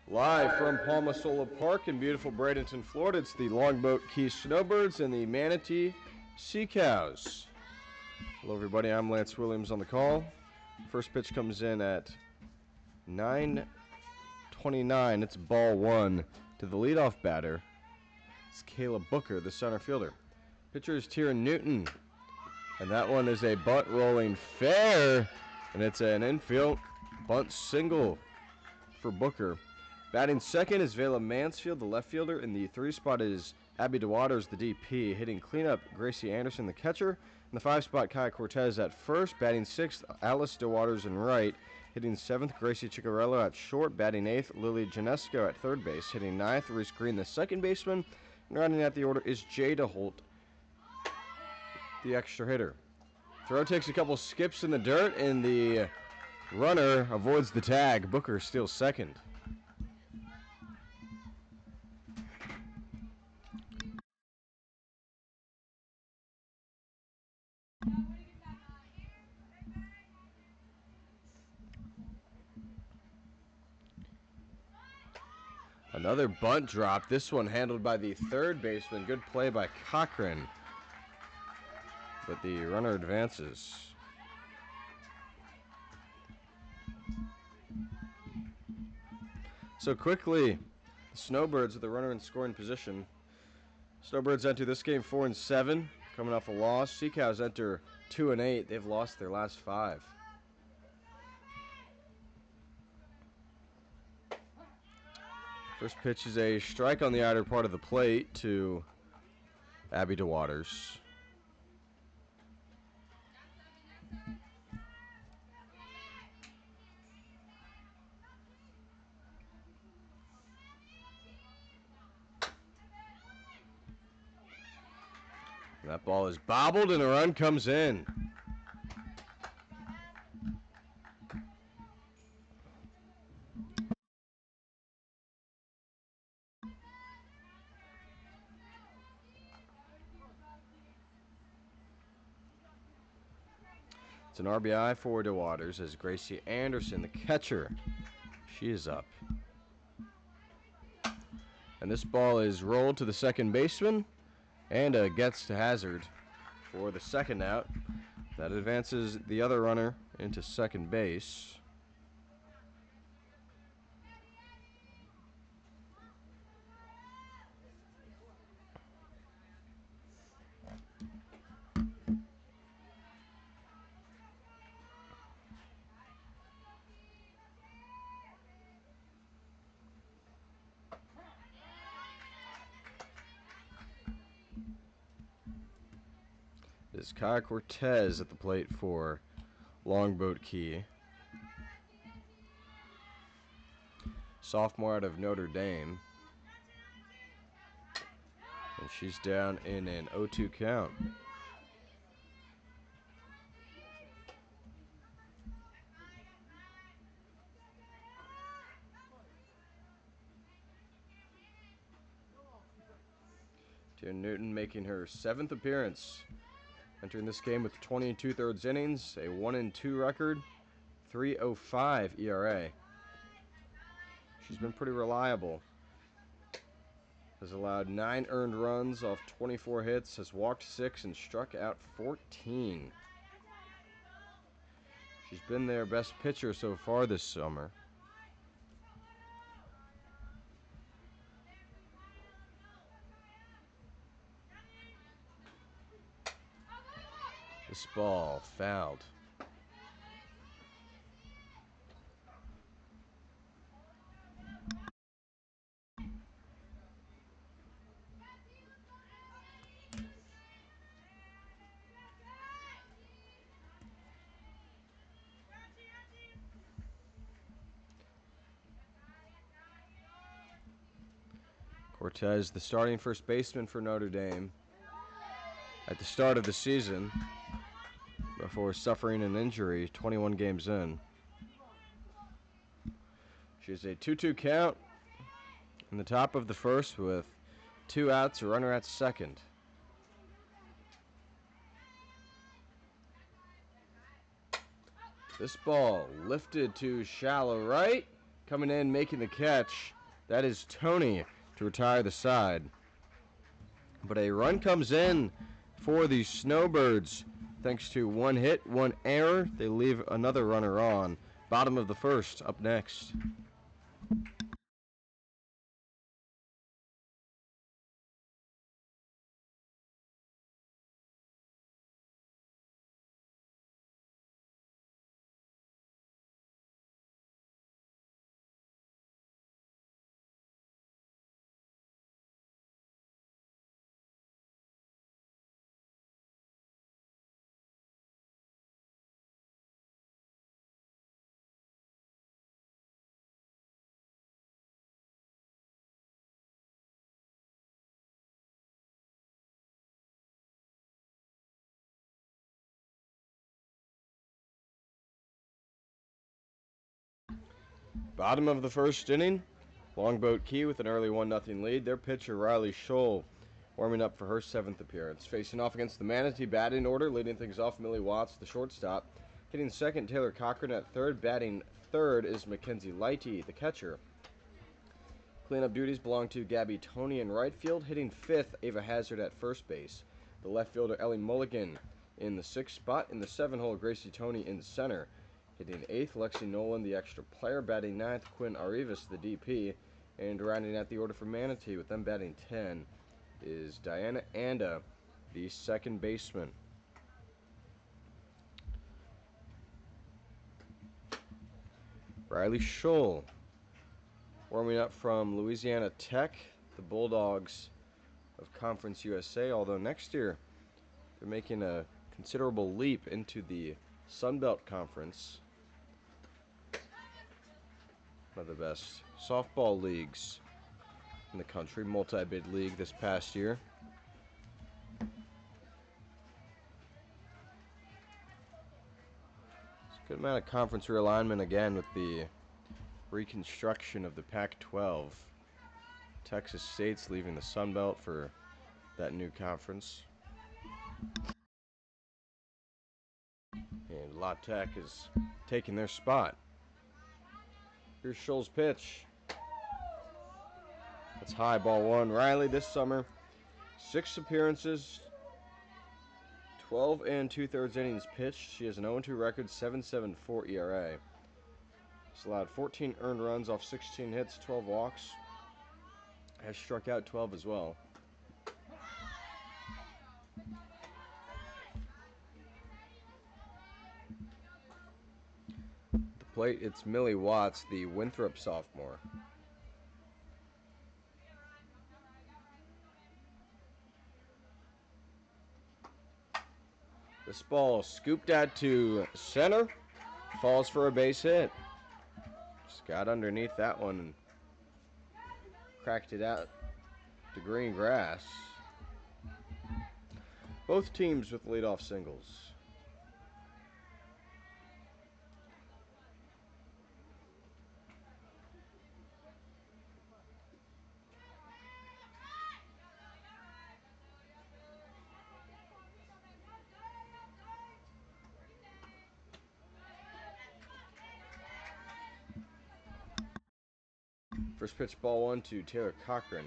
Live from Palmasola Park in beautiful Bradenton, Florida, it's the Longboat Key Snowbirds and the Manatee Sea Cows. Hello everybody, I'm Lance Williams on the call. First pitch comes in at 9:29. It's ball one to the leadoff batter. It's Caleb Booker, the center fielder. Pitcher is Tyron Newton, and that one is a bunt rolling fair, and it's an infield bunt single for Booker. Batting second is Vela Mansfield, the left fielder. In the 3 spot is Abby DeWaters, the DP. Hitting cleanup, Gracie Anderson, the catcher. In the 5 spot, Kai Cortez at first. Batting 6th, Alice DeWaters in right. Hitting 7th, Gracie Ciccarello at short. Batting 8th, Lily Janesco at third base. Hitting 9th, Reese Green, the second baseman. And rounding out the order is Jada Holt, the extra hitter. Throw takes a couple skips in the dirt, and the runner avoids the tag. Booker steals second. Another bunt drop, this one handled by the third baseman. Good play by Cochran. But the runner advances. So quickly, the Snowbirds with the runner in scoring position. Snowbirds enter this game 4-7, coming off a loss. Sea Cows enter 2-8. They've lost their last 5. First pitch is a strike on the outer part of the plate to Abby DeWaters. That ball is bobbled and a run comes in. It's an RBI for DeWaters as Gracie Anderson, the catcher, she is up. And this ball is rolled to the second baseman and gets to Hazard for the second out. That advances the other runner into second base. Is Kai Cortez at the plate for Longboat Key. Sophomore out of Notre Dame. And she's down in an 0-2 count. Jen Newton making her 7th appearance. Entering this game with 20 2/3 innings, a 1-2 record, 3.05 ERA. She's been pretty reliable. Has allowed 9 earned runs off 24 hits, has walked 6 and struck out 14. She's been their best pitcher so far this summer. This ball fouled. Cortez, the starting first baseman for Notre Dame at the start of the season before suffering an injury 21 games in. She's a 2-2 count in the top of the first with 2 outs, a runner at second. This ball lifted to shallow right. Coming in, making the catch. That is Tony to retire the side. But a run comes in for the Snowbirds. Thanks to one hit, one error, they leave another runner on. Bottom of the first, up next. Bottom of the first inning. Longboat Key with an early 1-0 lead. Their pitcher, Riley Scholl, warming up for her 7th appearance. Facing off against the Manatee batting order, leading things off, Millie Watts, the shortstop. Hitting second, Taylor Cochran at third. Batting third is Mackenzie Lighty, the catcher. Cleanup duties belong to Gabby Toney in right field. Hitting fifth, Ava Hazard at first base. The left fielder, Ellie Mulligan, in the 6th spot. In the 7-hole, Gracie Toney in center. Hitting 8th, Lexi Nolan, the extra player. Batting 9th, Quinn Arivas, the DP. And rounding out the order for Manatee, with them batting 10, is Diana Anda, the second baseman. Riley Scholl, warming up from Louisiana Tech, the Bulldogs of Conference USA, although next year they're making a considerable leap into the Sun Belt Conference, one of the best softball leagues in the country, multi-bid league this past year. It's a good amount of conference realignment again with the reconstruction of the Pac-12. Texas State's leaving the Sun Belt for that new conference. And La Tech is taking their spot. Here's Scholl's pitch. That's high, ball one. Riley this summer, 6 appearances, 12 and 2/3 innings pitched. She has an 0-2 record, 7.74 ERA. She's allowed 14 earned runs off 16 hits, 12 walks. Has struck out 12 as well. The plate, it's Millie Watts, the Winthrop sophomore. This ball scooped out to center, falls for a base hit. Just got underneath that one and cracked it out to green grass. Both teams with leadoff singles. First pitch, ball one to Taylor Cochran.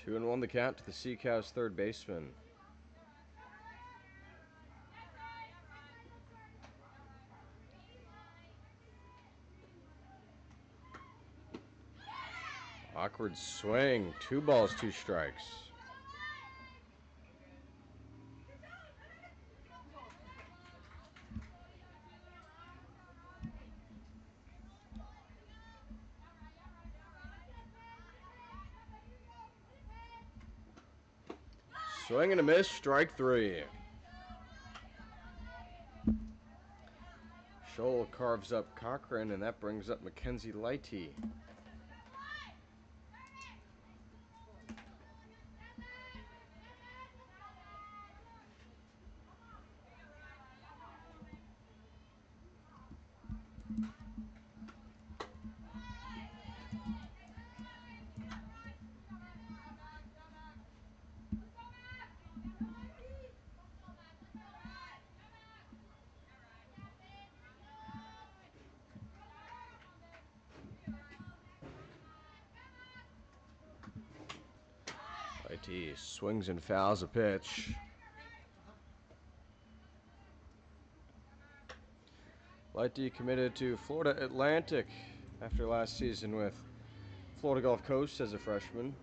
Two and one the count to the Sea Cows third baseman. Awkward swing. 2 balls, 2 strikes. Swing and a miss, strike 3. Scholl carves up Cochran, and that brings up Mackenzie Lighty. Lighty swings and fouls a pitch. Lighty committed to Florida Atlantic after last season with Florida Gulf Coast as a freshman.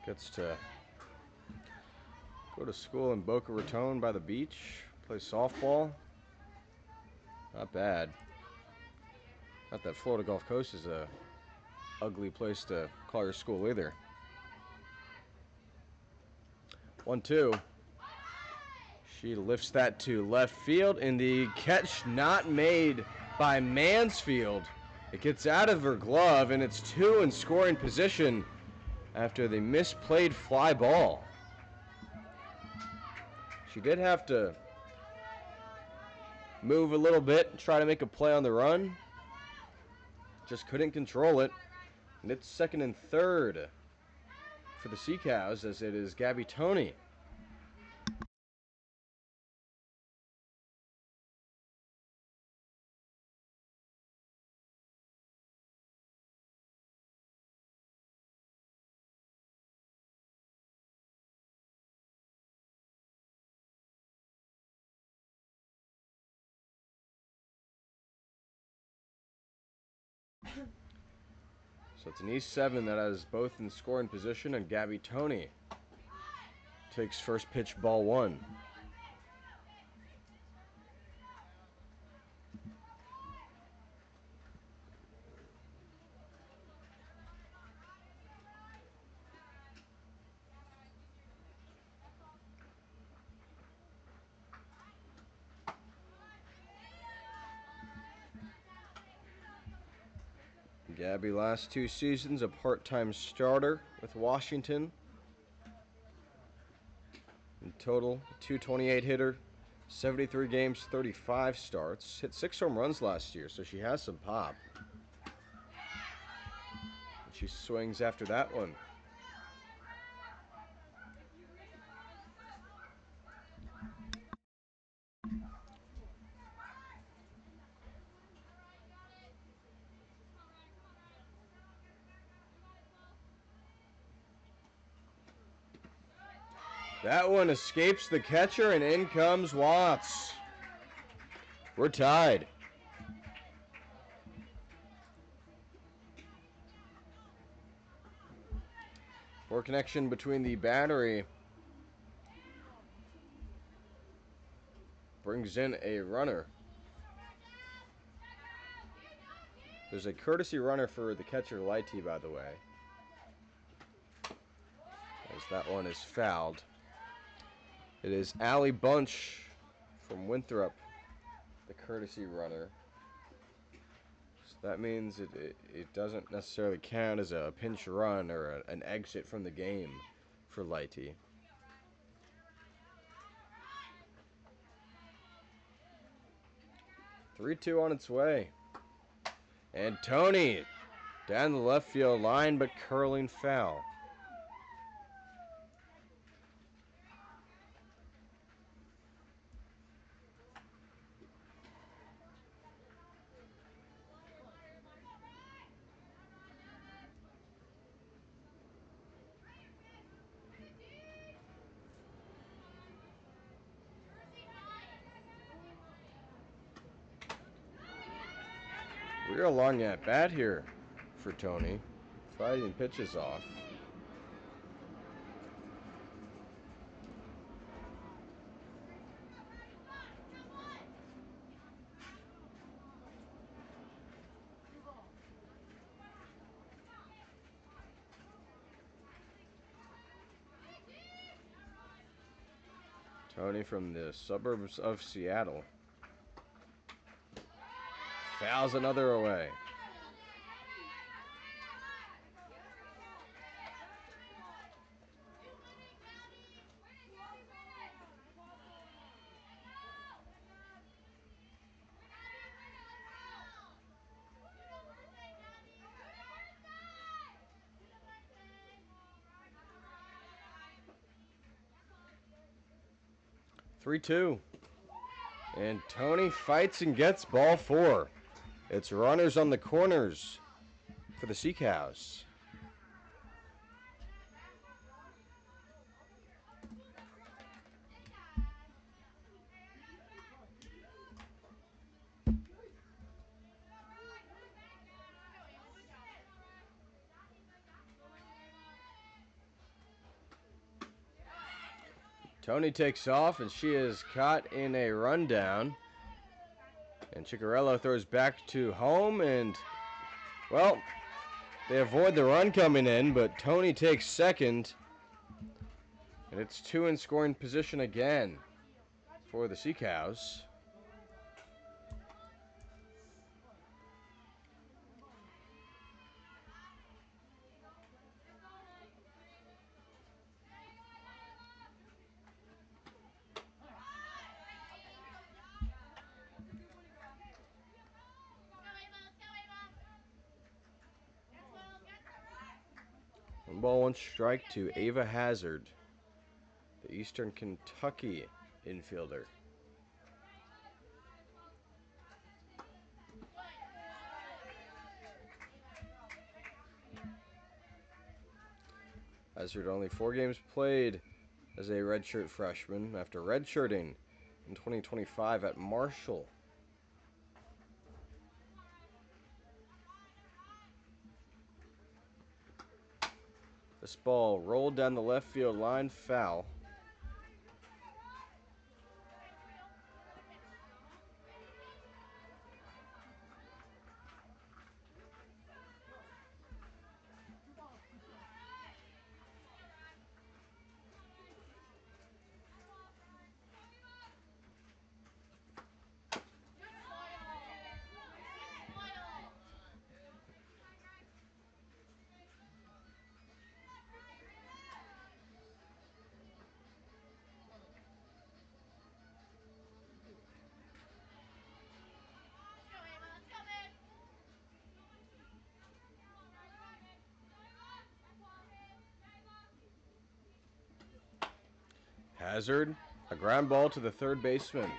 Gets to go to school in Boca Raton by the beach, play softball. Not bad. Not that Florida Gulf Coast is a ugly place to call your school either. 1-2. She lifts that to left field, and the catch not made by Mansfield. It gets out of her glove, and it's 2 in scoring position after the misplayed fly ball. She did have to move a little bit and try to make a play on the run. Just couldn't control it. And it's 2nd and 3rd for the Sea Cows, as it is Gabby Toney. So it's an East 7 that has both in scoring position, and Gabby Toney takes first pitch, ball 1. Gabby last 2 seasons a part-time starter with Washington. In total, 228 hitter, 73 games, 35 starts. Hit 6 home runs last year, so she has some pop. And she swings after that one. That one escapes the catcher, and in comes Watts. We're tied. Poor connection between the battery. Brings in a runner. There's a courtesy runner for the catcher Lighty, by the way, as that one is fouled. It is Allie Bunch from Winthrop, the courtesy runner. So that means it doesn't necessarily count as a pinch run or an exit from the game for Lighty. Three-two on its way. And Toney down the left field line, but curling foul. Real long at bat here for Toney, fighting pitches off. Tony from the suburbs of Seattle fouls another away. Three-two. And Tony fights and gets ball 4. It's runners on the corners for the Sea Cows. Tony takes off, and she is caught in a rundown. And Ciccarello throws back to home, and, well, they avoid the run coming in, but Tony takes second. And it's 2 in scoring position again for the Sea Cows. One ball, one strike to Ava Hazard, the Eastern Kentucky infielder. Hazard only 4 games played as a redshirt freshman after redshirting in 2025 at Marshall. This ball rolled down the left field line, foul. Hazard, a ground ball to the third baseman.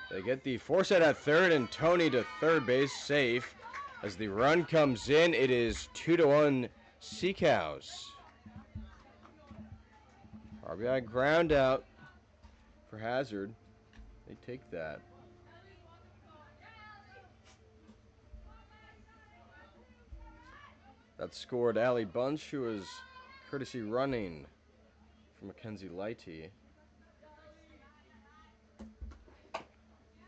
They get the force out at third, and Tony to third base, safe. As the run comes in, it is 2-1 Sea Cows. RBI ground out for Hazard. They take that. That scored Allie Bunch, who was courtesy running for Mackenzie Lighty.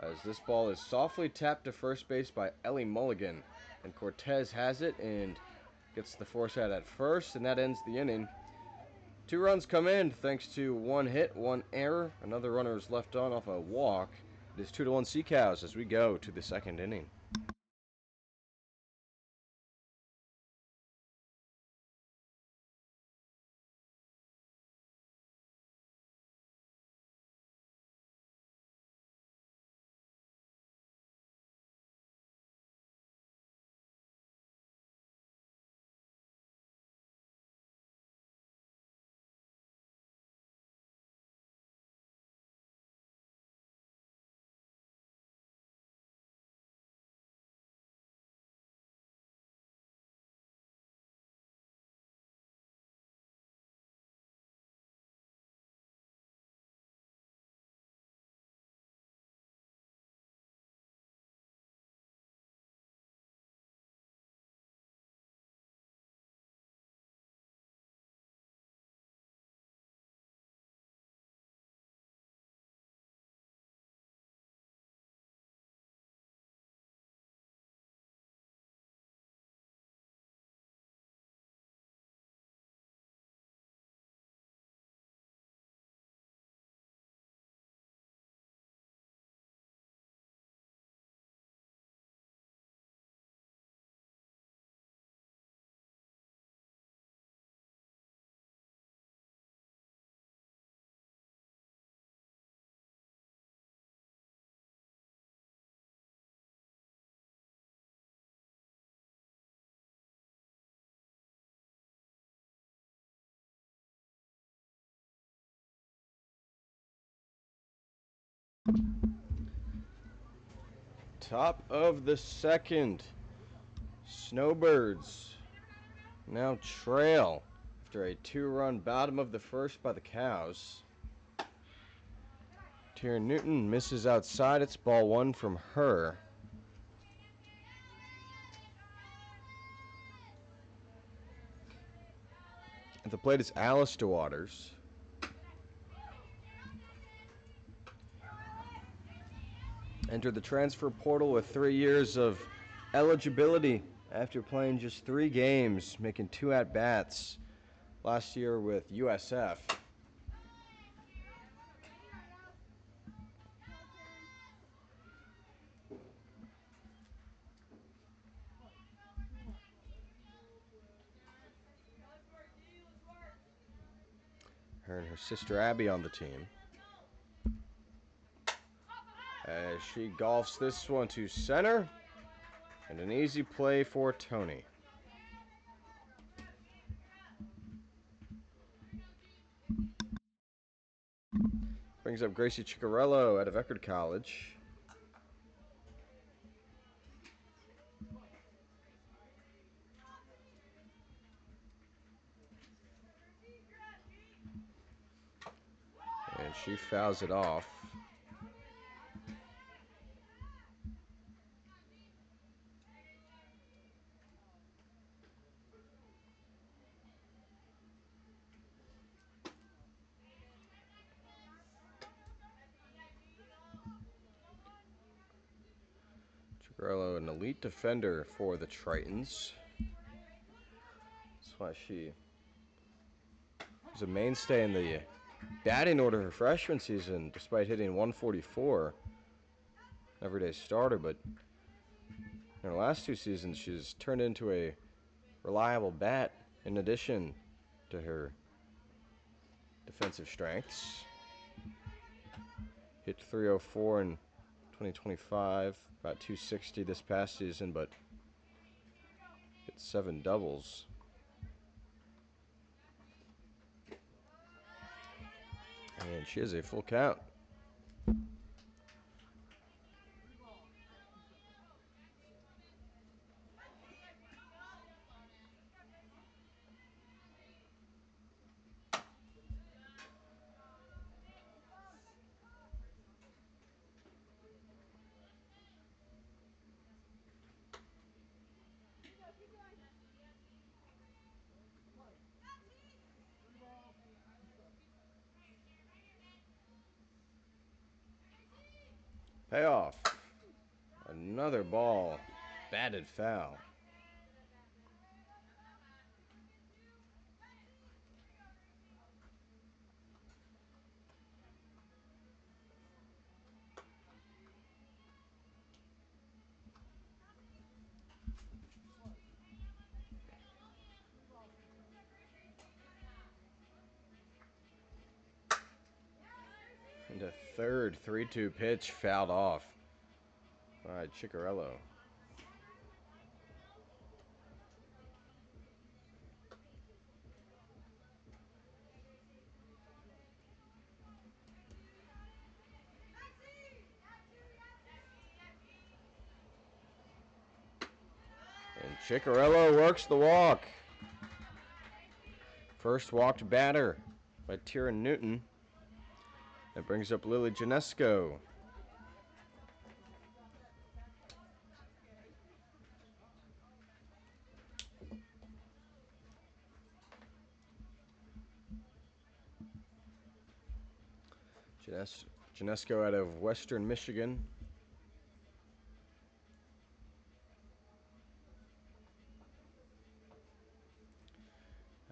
As this ball is softly tapped to first base by Ellie Mulligan. And Cortez has it and gets the force out at first, and that ends the inning. 2 runs come in thanks to 1 hit, 1 error. Another runner is left on off a walk. It is 2-1 Sea Cows as we go to the second inning. Top of the second. Snowbirds now trail after a 2-run bottom of the first by the Cows. Tyra Newton misses outside. It's ball one from her. At the plate is Alice DeWaters. Entered the transfer portal with 3 years of eligibility after playing just 3 games, making 2 at-bats last year with USF. Her and her sister Abby on the team. As she golfs this one to center. And an easy play for Tony. Brings up Gracie Ciccarello out of Eckerd College. And she fouls it off. Ciccarello, an elite defender for the Tritons. That's why she was a mainstay in the batting order her freshman season, despite hitting 144. Everyday starter, but in her last 2 seasons, she's turned into a reliable bat in addition to her defensive strengths. Hit 304 in 2025, about 260 this past season, but hit 7 doubles. And she has a full count. Payoff. Another ball. Batted foul. And a third 3-2 pitch fouled off by Ciccarello. And Ciccarello works the walk. First walked batter by Tyra Newton. That brings up Lily Janesco. Janesco out of Western Michigan.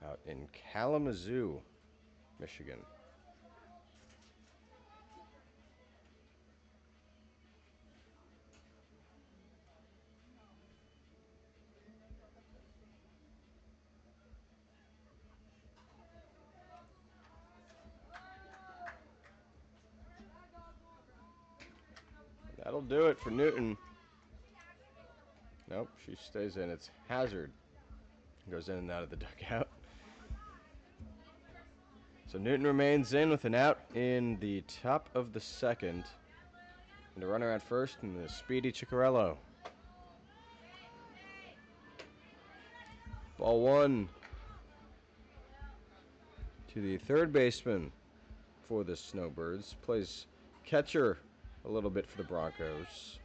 Out in Kalamazoo, Michigan. That'll do it for Newton. Nope, she stays in. It's Hazard. Goes in and out of the dugout. So Newton remains in with an out in the top of the second. And a runner at first, and the speedy Ciccarello. Ball one to the third baseman for the Snowbirds. Plays catcher a little bit for the Broncos.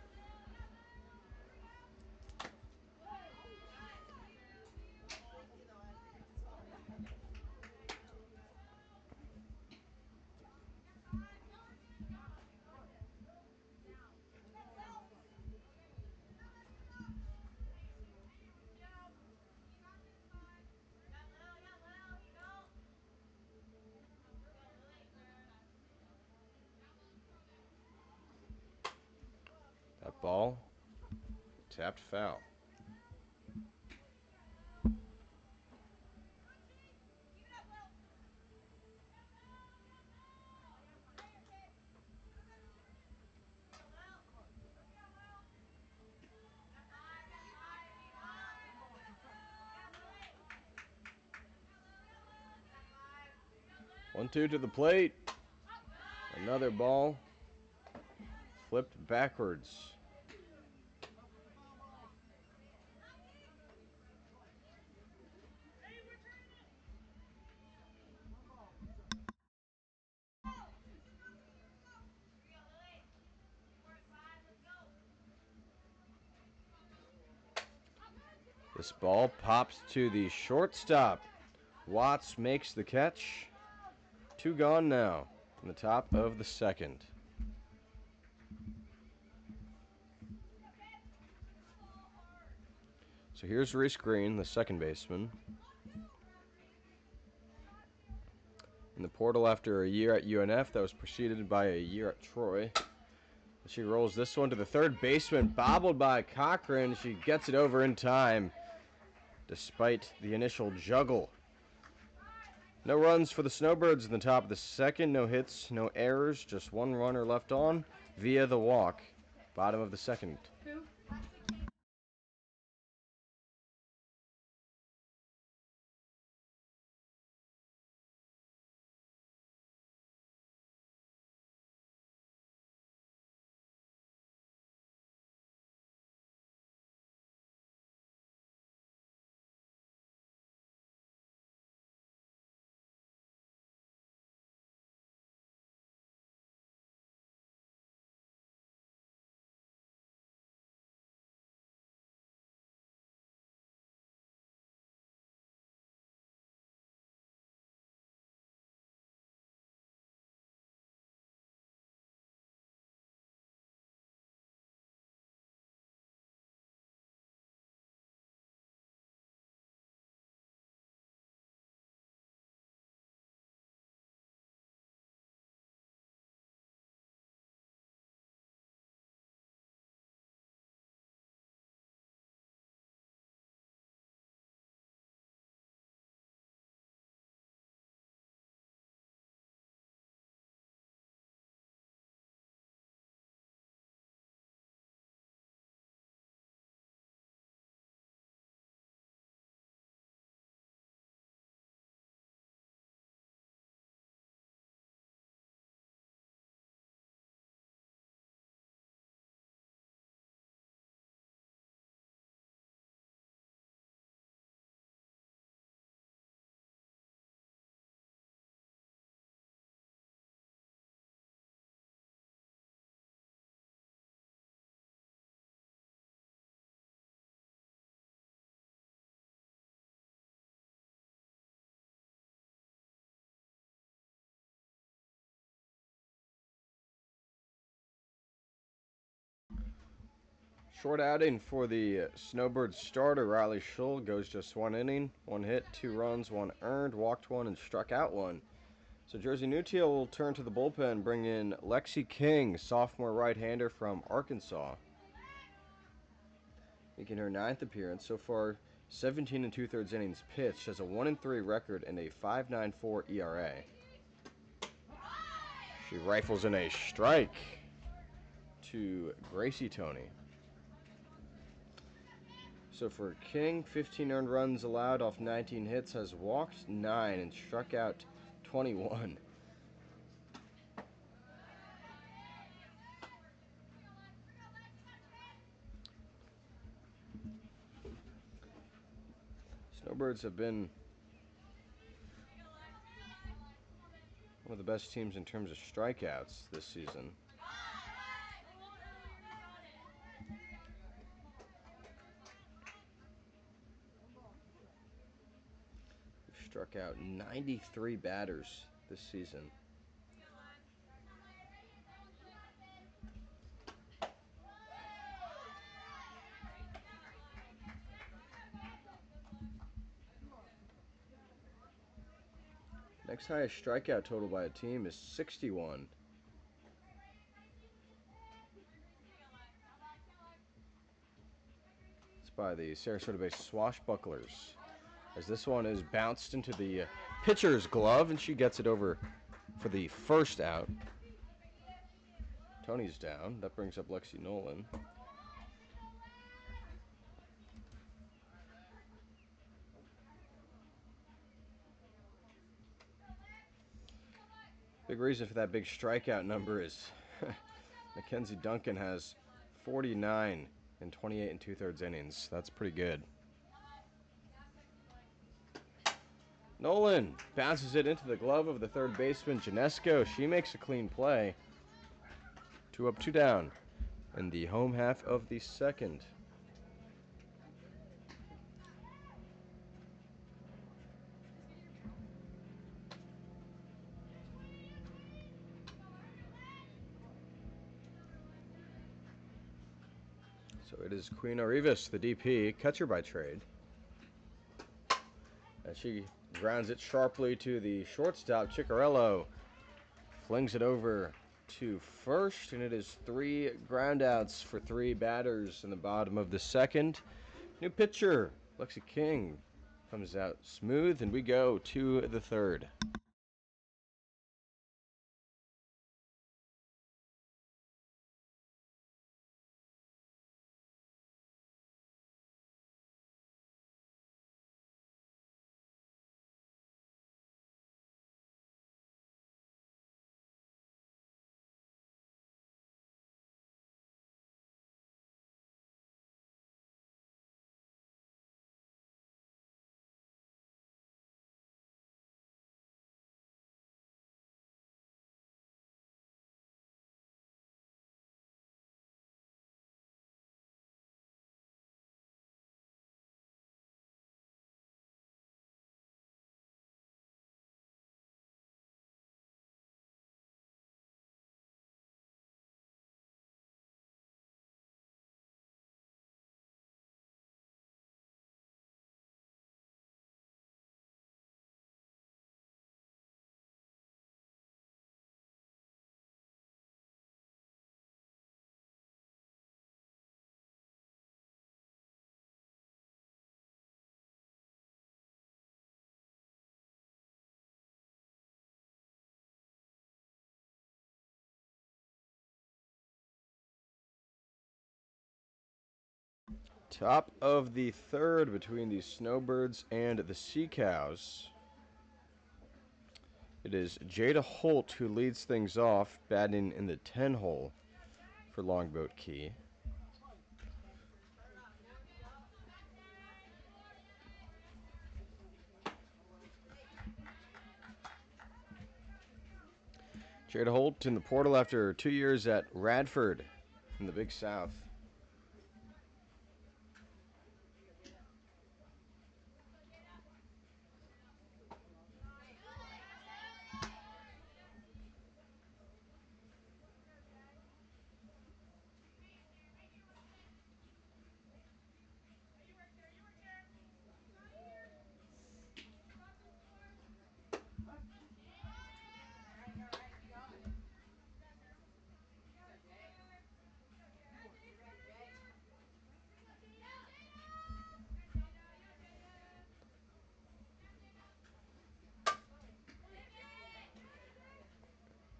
That ball tapped foul. One-two to the plate. Another ball flipped backwards. This ball pops to the shortstop. Watts makes the catch. 2 gone now in the top of the second. So here's Reese Green, the second baseman. In the portal after a year at UNF that was preceded by a year at Troy. She rolls this one to the third baseman, bobbled by Cochran. She gets it over in time, despite the initial juggle. No runs for the Snowbirds in the top of the second. No hits, no errors, just 1 runner left on via the walk. Bottom of the second. Short outing for the Snowbirds starter, Riley Schull. Goes just 1 inning, 1 hit, 2 runs, 1 earned, walked 1, and struck out 1. So Jersey Newteal will turn to the bullpen, bring in Lexi King, sophomore right-hander from Arkansas. Making her 9th appearance. So far, 17 2/3 innings pitched, has a 1-3 record and a 5.94 ERA. She rifles in a strike to Gracie Tony. So for King, 15 earned runs allowed off 19 hits, has walked 9 and struck out 21. Snowbirds have been one of the best teams in terms of strikeouts this season. We've struck out 93 batters this season. Next highest strikeout total by a team is 61. It's by the Sarasota-based Swashbucklers, as this one is bounced into the pitcher's glove, and she gets it over for the first out. Tony's down. That brings up Lexi Nolan. Big reason for that big strikeout number is Mackenzie Duncan has 49 in 28 and 2/3 innings. That's pretty good. Nolan bounces it into the glove of the third baseman, Janesco. She makes a clean play. 2 up, 2 down in the home half of the second. So it is Queen Arrivas, the DP, catcher by trade. And she grounds it sharply to the shortstop, Ciccarello. Flings it over to first, and it is 3 groundouts for 3 batters in the bottom of the second. New pitcher, Lexi King, comes out smooth, and we go to the third. Top of the third between the Snowbirds and the Sea Cows. It is Jada Holt who leads things off, batting in the 10 hole for Longboat Key. Jada Holt in the portal after 2 years at Radford in the Big South.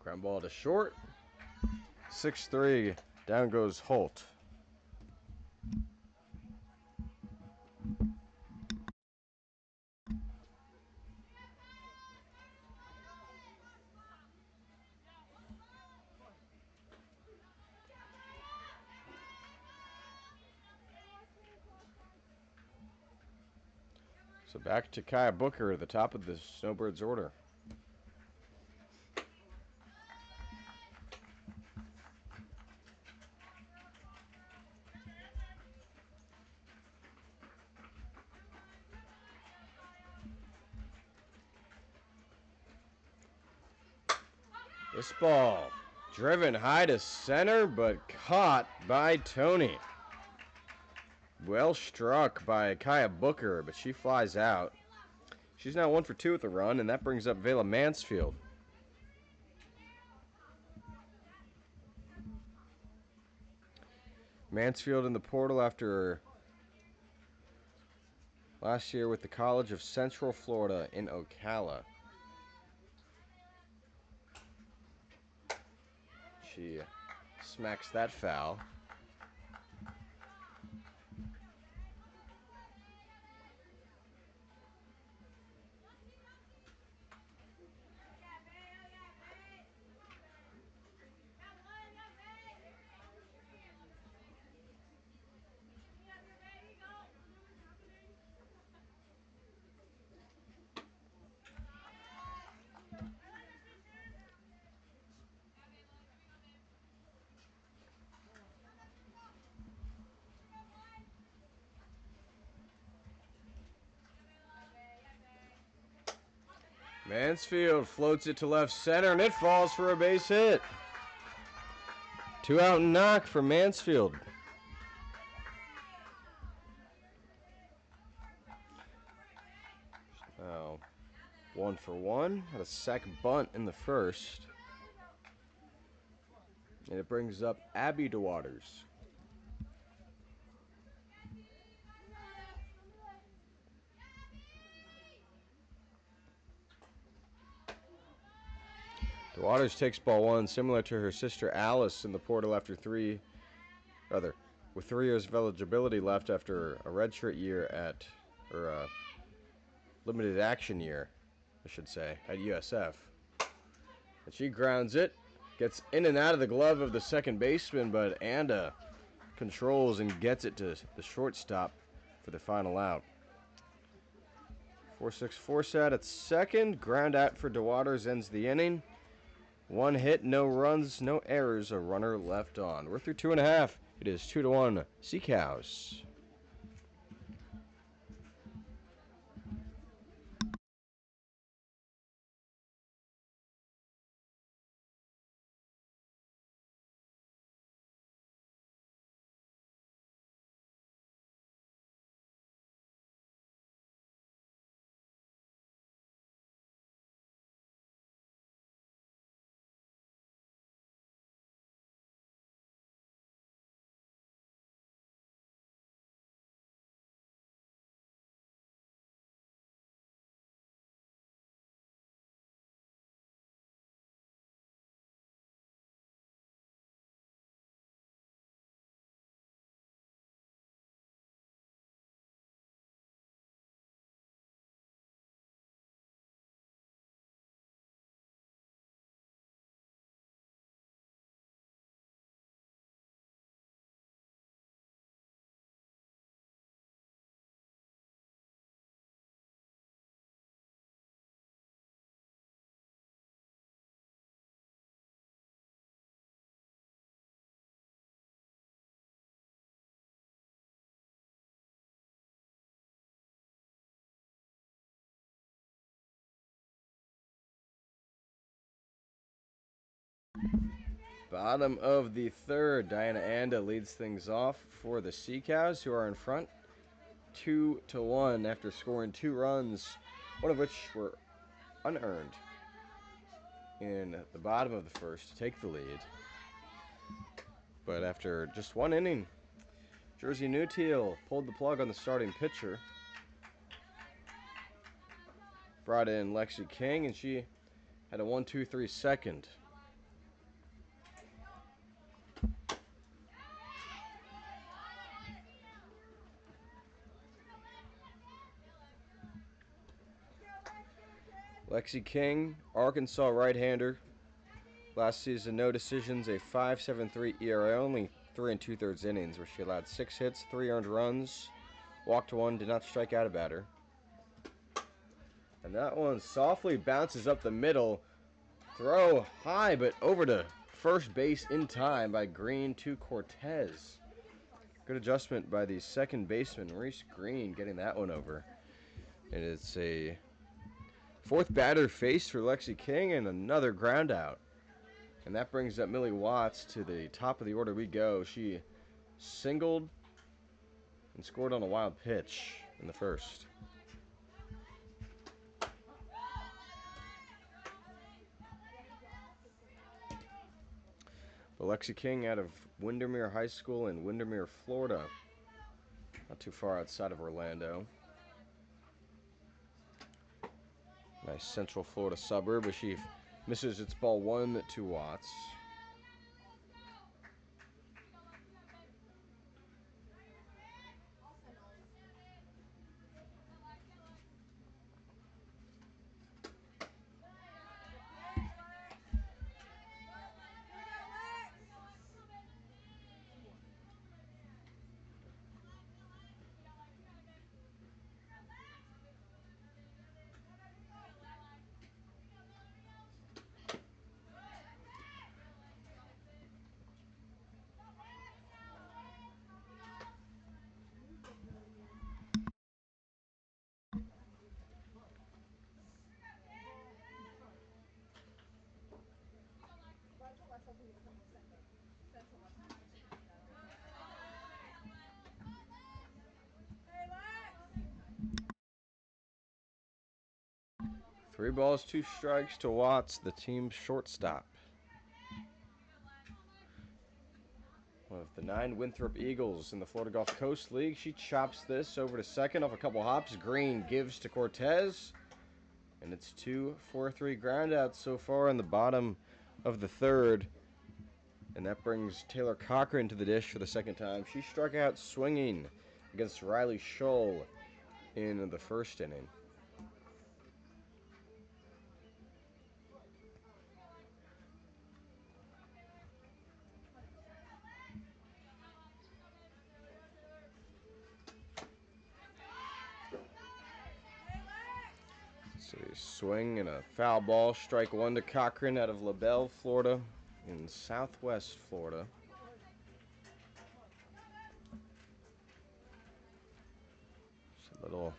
Ground ball to short. 6-3. Down goes Holt. So back to Kaya Booker at the top of the Snowbirds order. This ball driven high to center, but caught by Tony. Well struck by Kaya Booker, but she flies out. She's now 1 for 2 with the run, and that brings up Vela Mansfield. Mansfield in the portal after last year with the College of Central Florida in Ocala. She smacks that foul. Mansfield floats it to left center, and it falls for a base hit. 2 out and knock for Mansfield. Oh, 1 for 1. Had a second bunt in the first. And it brings up Abby DeWaters. DeWaters takes ball 1, similar to her sister Alice in the portal after with 3 years of eligibility left after a redshirt year or a limited action year, I should say, at USF. And she grounds it, gets in and out of the glove of the second baseman, but Anda controls and gets it to the shortstop for the final out. 4-6 set at second. Ground out for DeWaters ends the inning. 1 hit, no runs, no errors, a runner left on. We're through 2.5. It is 2-1 Sea Cows. Bottom of the third, Diana Anda leads things off for the Sea Cows, who are in front 2-1 after scoring 2 runs, one of which were unearned in the bottom of the first to take the lead. But after just 1 inning, Jersey Newteal pulled the plug on the starting pitcher. Brought in Lexi King, and she had a 1-2-3 second. Lexi King, Arkansas right-hander. Last season, no decisions, a 5.73 ERA, only 3 2/3 innings, where she allowed 6 hits, 3 earned runs, walked 1, did not strike out a batter. And that one softly bounces up the middle. Throw high, but over to first base in time by Green to Cortez. Good adjustment by the second baseman, Reese Green, getting that one over. And it's a fourth batter faced for Lexi King and another ground out. And that brings up Millie Watts to the top of the order we go. She singled and scored on a wild pitch in the first. Lexi King out of Windermere High School in Windermere, Florida. Not too far outside of Orlando. Nice Central Florida suburb, but she misses its ball 1 to Watts. Three balls, 2 strikes to Watts, the team's shortstop. One of the 9 Winthrop Eagles in the Florida Gulf Coast League. She chops this over to second off a couple hops. Green gives to Cortez. And it's 2 4-3 groundouts so far in the bottom of the third. And that brings Taylor Cochran to the dish for the second time. She struck out swinging against Riley Shull in the first inning. So a swing and a foul ball. Strike 1 to Cochran out of LaBelle, Florida, in Southwest Florida. Just a little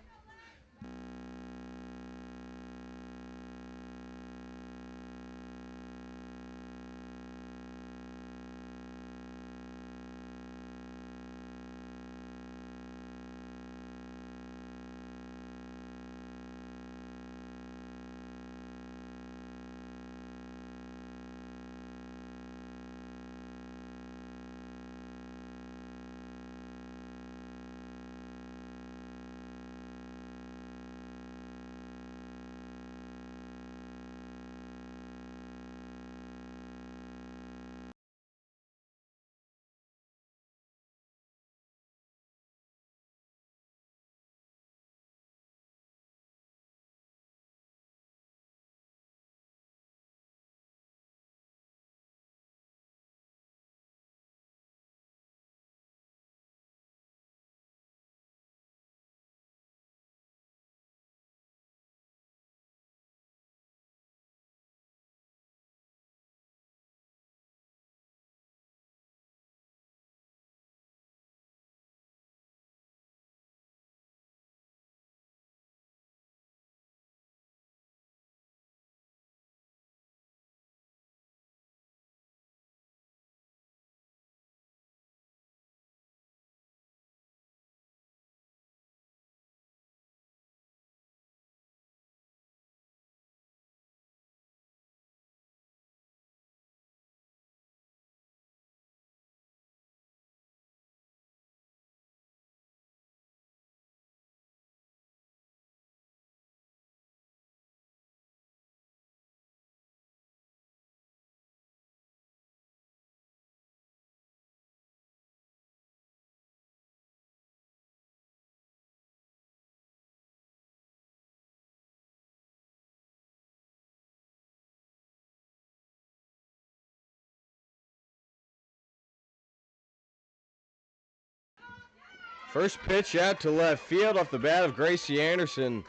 first pitch out to left field off the bat of Gracie Anderson.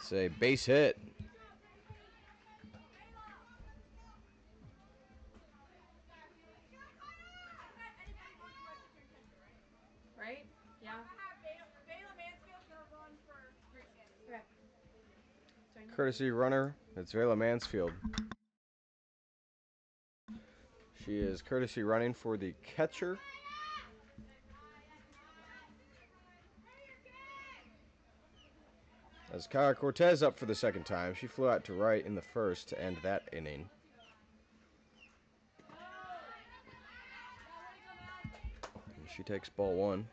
It's a base hit. Right? Yeah. Okay. Courtesy runner, it's Vela Mansfield. She is courtesy running for the catcher. As Kara Cortez up for the second time, she flew out to right in the first to end that inning. And she takes ball one.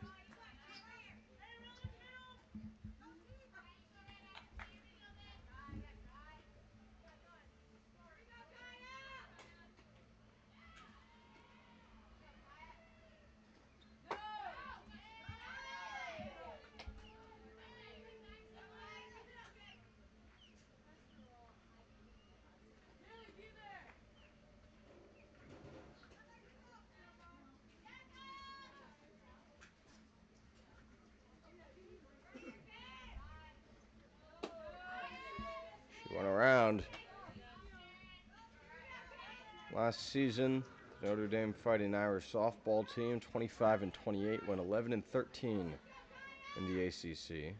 She went around. Last season, the Notre Dame Fighting Irish softball team, 25-28, went 11-13 in the ACC.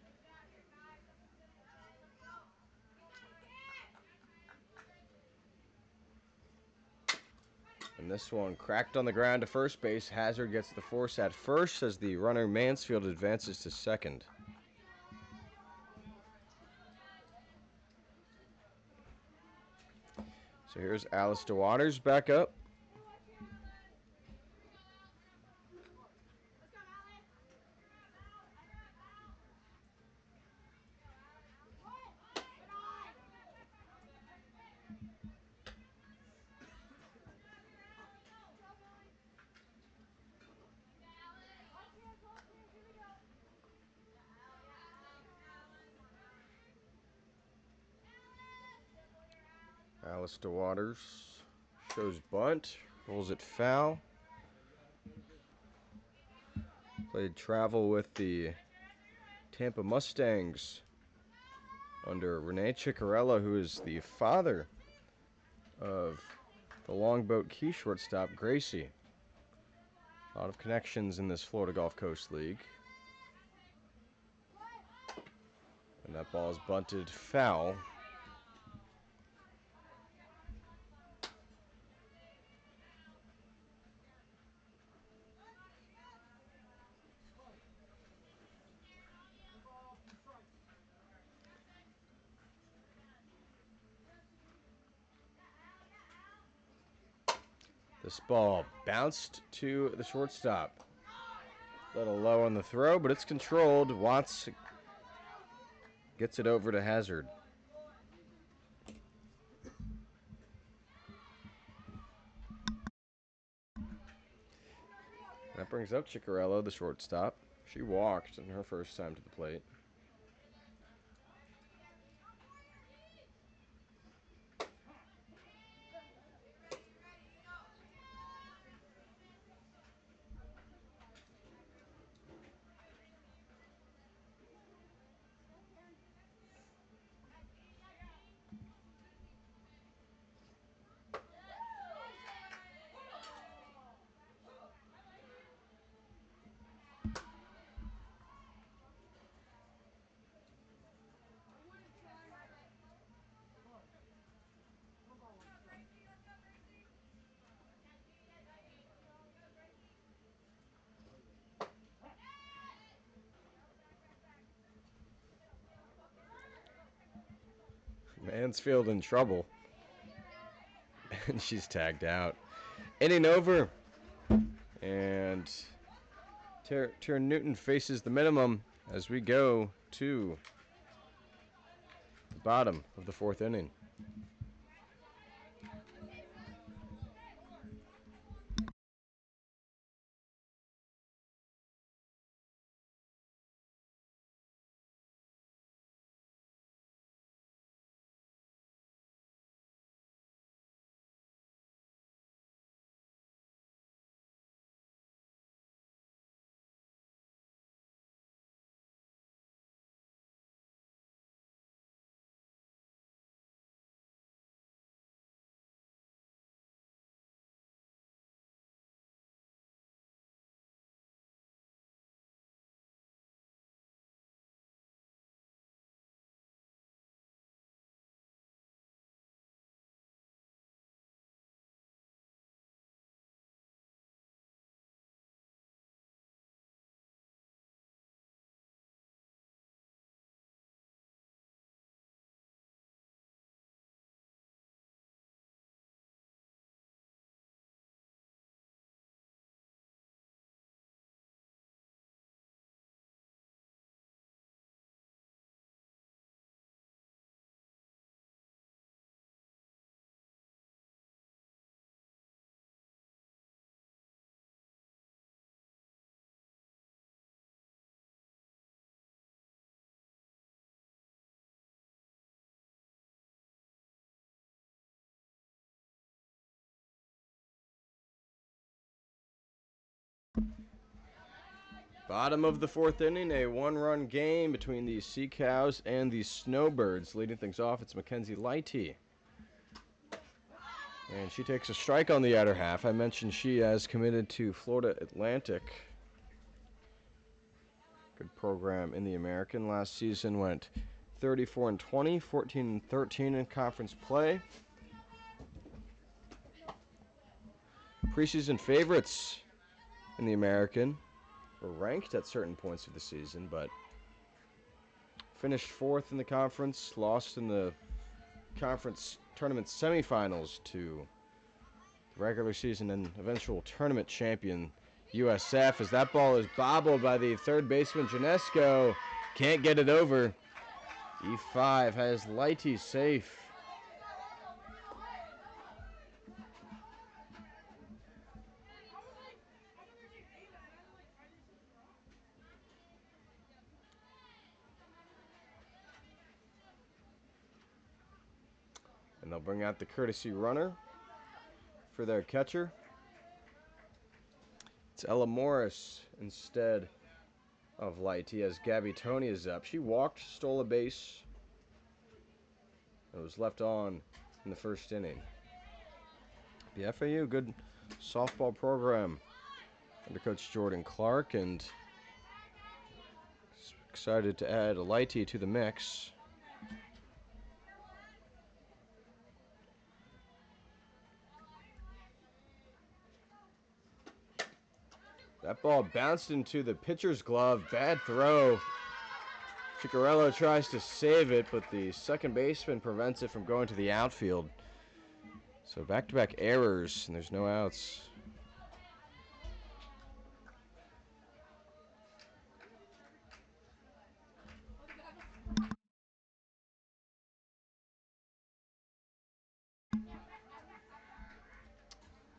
And this one cracked on the ground to first base. Hazard gets the force at first as the runner Mansfield advances to second. So here's Alice DeWaters back up. Alice DeWaters shows bunt, rolls it foul. Played travel with the Tampa Mustangs under Renee Ciccarella, who is the father of the Longboat Key shortstop Gracie. A lot of connections in this Florida Gulf Coast League. And that ball is bunted foul. This ball bounced to the shortstop. A little low on the throw, but it's controlled. Watts gets it over to Hazard. That brings up Ciccarello, the shortstop. She walked in her first time to the plate. Mansfield in trouble. And she's tagged out. Inning over. And Tara Newton faces the minimum as we go to the bottom of the fourth inning. Bottom of the fourth inning, a one-run game between the Sea Cows and the Snowbirds. Leading things off, it's Mackenzie Lighty. And she takes a strike on the outer half. I mentioned she has committed to Florida Atlantic. Good program in the American. Last season went 34-20, 14-13 in conference play. Preseason favorites in the American were ranked at certain points of the season, but finished fourth in the conference, lost in the conference tournament semifinals to the regular season and eventual tournament champion USF, as that ball is bobbled by the third baseman Janesco. Can't get it over. E5 has Lighty safe. And they'll bring out the courtesy runner for their catcher. It's Ella Morris instead of Lighty, as Gabby Tony is up. She walked, stole a base, and was left on in the first inning. The FAU, good softball program under Coach Jordan Clark, and excited to add Lighty to the mix. That ball bounced into the pitcher's glove. Bad throw. Ciccarello tries to save it, but the second baseman prevents it from going to the outfield. So back-to-back errors, and there's no outs.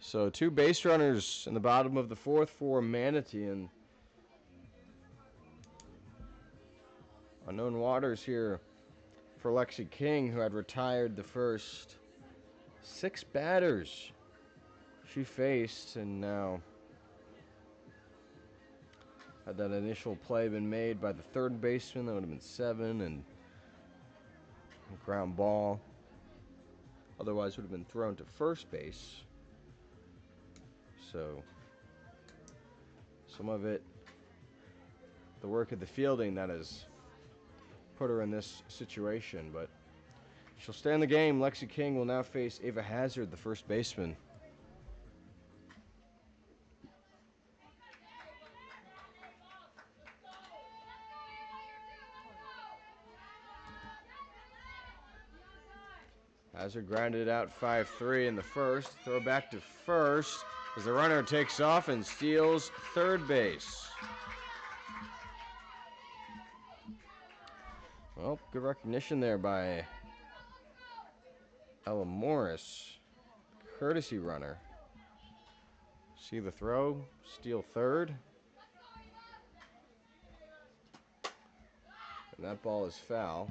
So two base runners in the bottom of the fourth for Manatee, and unknown waters here for Lexi King, who had retired the first 6 batters she faced, and now had that initial play been made by the third baseman, that would have been 7, and ground ball. Otherwise would have been thrown to first base. So some of it, the work of the fielding, that has put her in this situation, but she'll stay in the game. Lexi King will now face Ava Hazard, the first baseman. Hazard grounded out 5-3 in the first. Throw back to first as the runner takes off and steals third base. Well, good recognition there by Ella Morris. Courtesy runner. See the throw, steal third. And that ball is foul.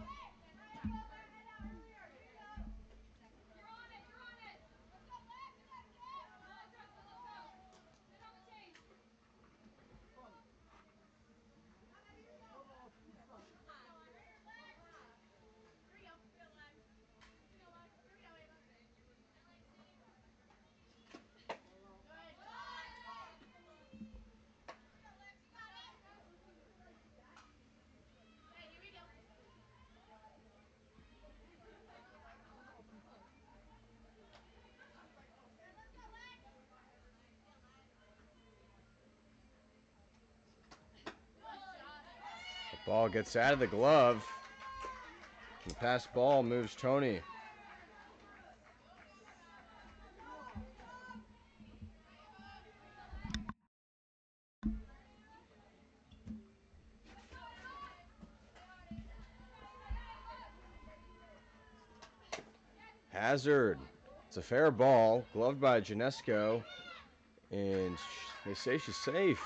The ball gets out of the glove. The pass ball moves Tony. Hazard. It's a fair ball, gloved by Janesco, and they say she's safe.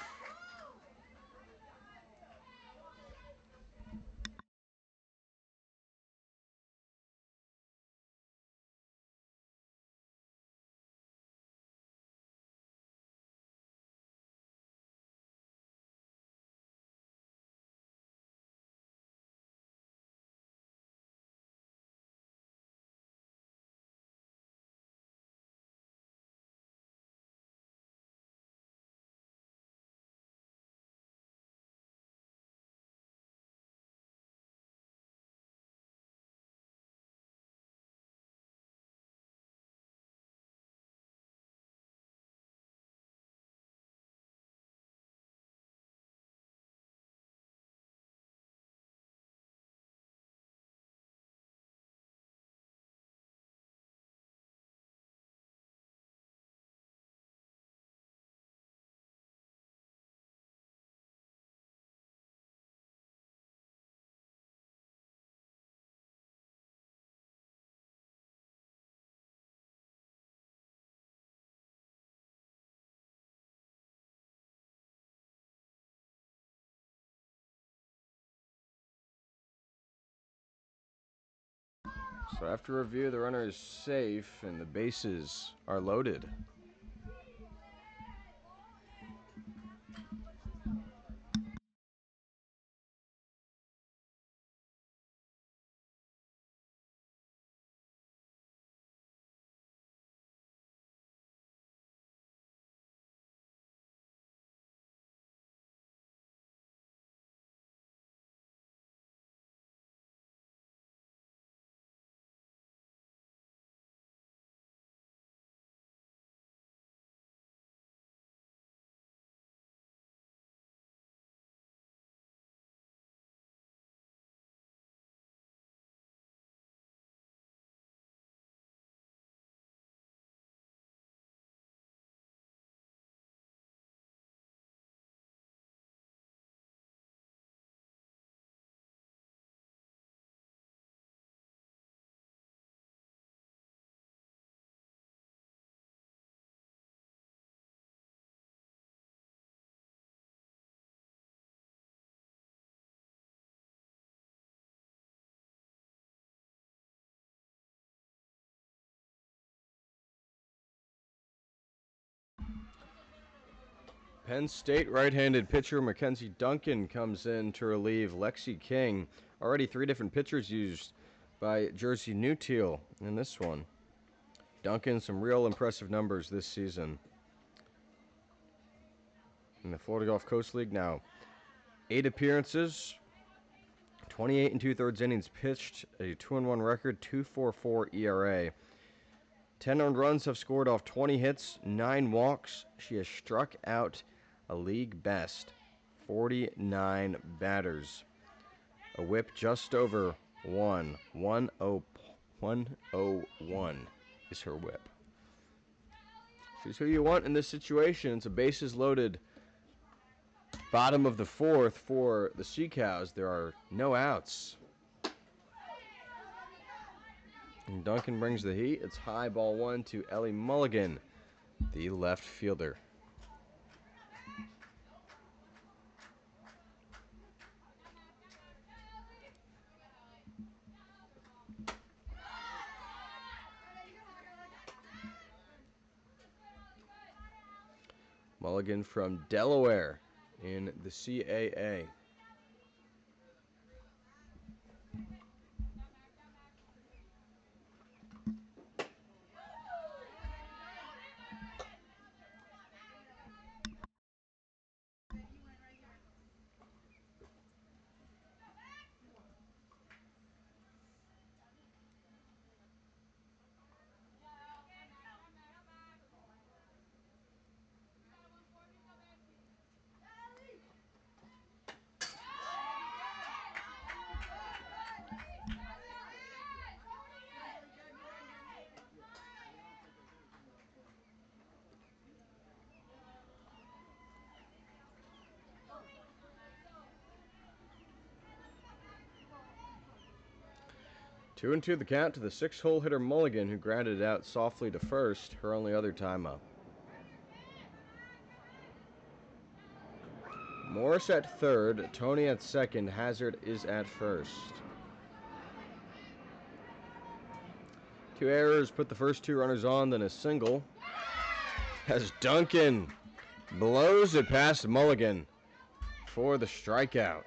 So after review, the runner is safe and the bases are loaded. Penn State right-handed pitcher Mackenzie Duncan comes in to relieve Lexi King. Already 3 different pitchers used by Jersey New Teal in this one. Duncan, some real impressive numbers this season. In the Florida Gulf Coast League now, 8 appearances, 28 and 2/3 innings pitched, a 2-1 record, 2.44 ERA. 10 earned runs have scored off 20 hits, 9 walks. She has struck out a league best 49 batters. A whip just over 1. 101 is her whip. She's who you want in this situation. It's a bases loaded bottom of the 4th for the Sea Cows. There are no outs. And Duncan brings the heat. It's high, ball 1 to Ellie Mulligan, the left fielder. Mulligan from Delaware in the CAA. Two and two the count to the 6-hole hitter Mulligan, who grounded it out softly to first, her only other time up. Morris at third, Tony at second, Hazard is at first. 2 errors put the first 2 runners on, then a single. As Duncan blows it past Mulligan for the strikeout.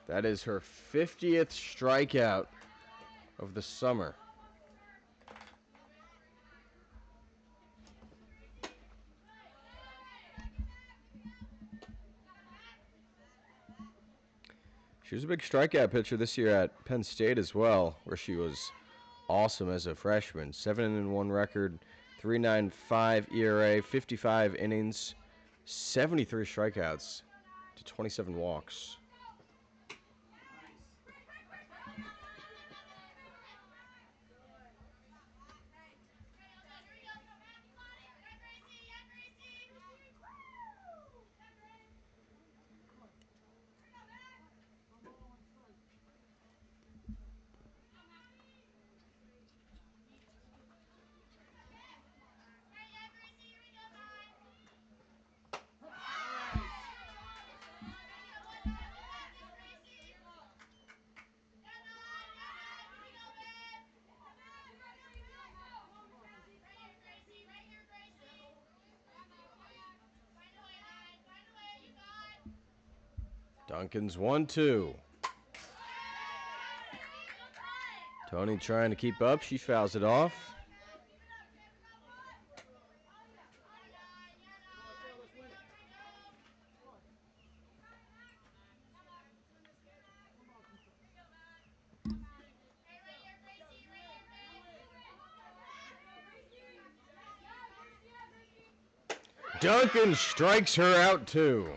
That is her 50th strikeout of the summer. She was a big strikeout pitcher this year at Penn State as well, where she was awesome as a freshman. 7-1 record, 3.95 ERA, 55 innings, 73 strikeouts to 27 walks. Duncan's 1-2. Tony trying to keep up. She fouls it off. Duncan strikes her out too.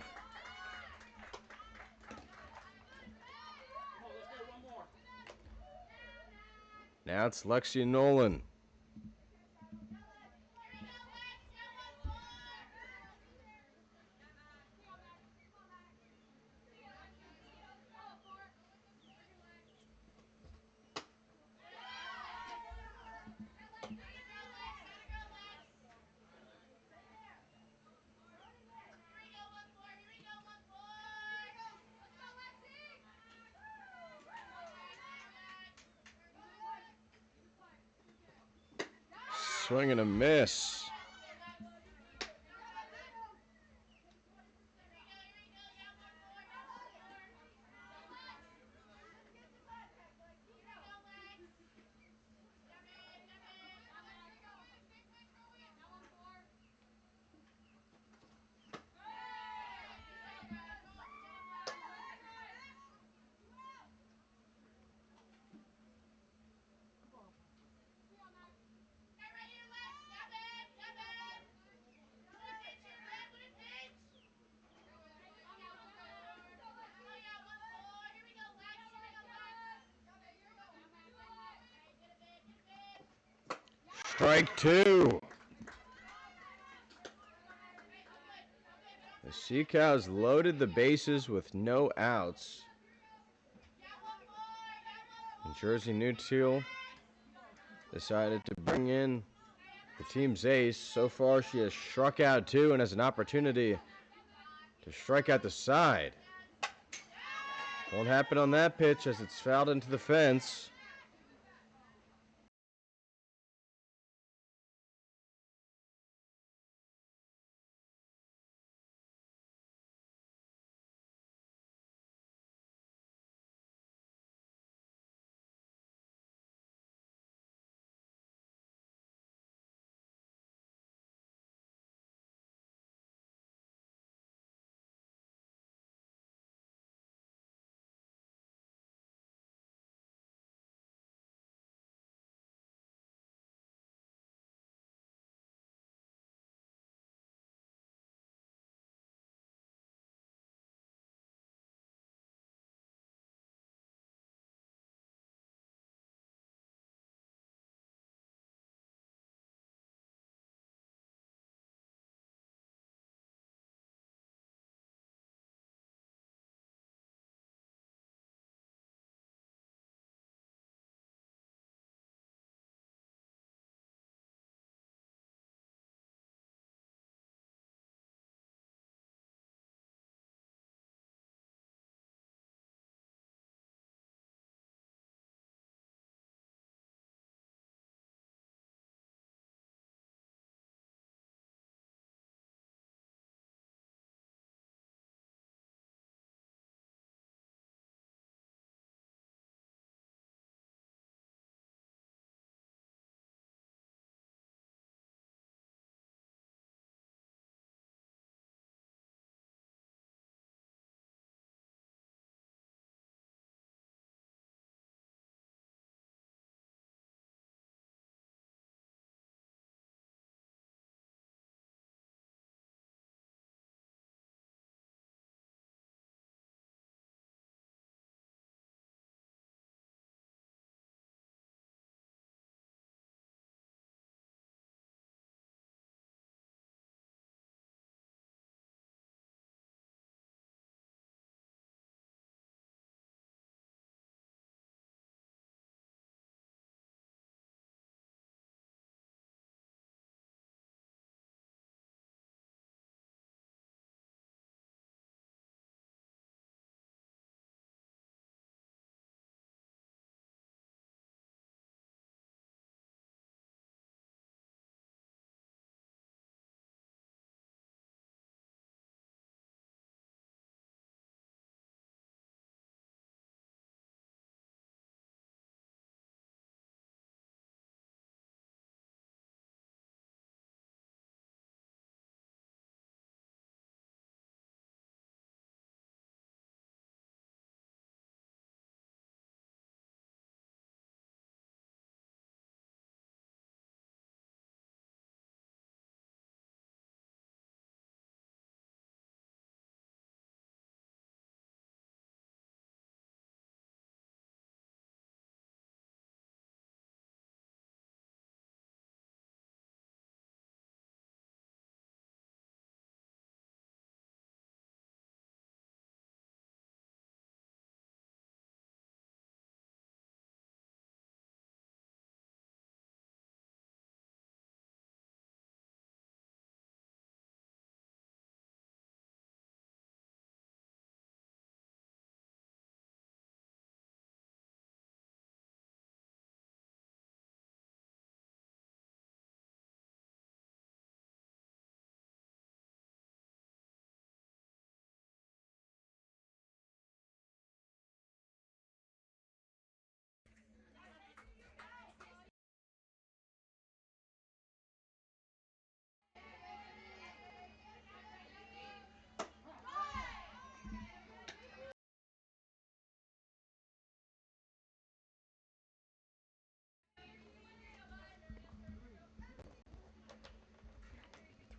Now it's Lexi Nolan. Swing and a miss. Strike two. The Sea Cows loaded the bases with no outs. And Jersey Newteal decided to bring in the team's ace. So far, she has struck out two and has an opportunity to strike out the side. Won't happen on that pitch as it's fouled into the fence.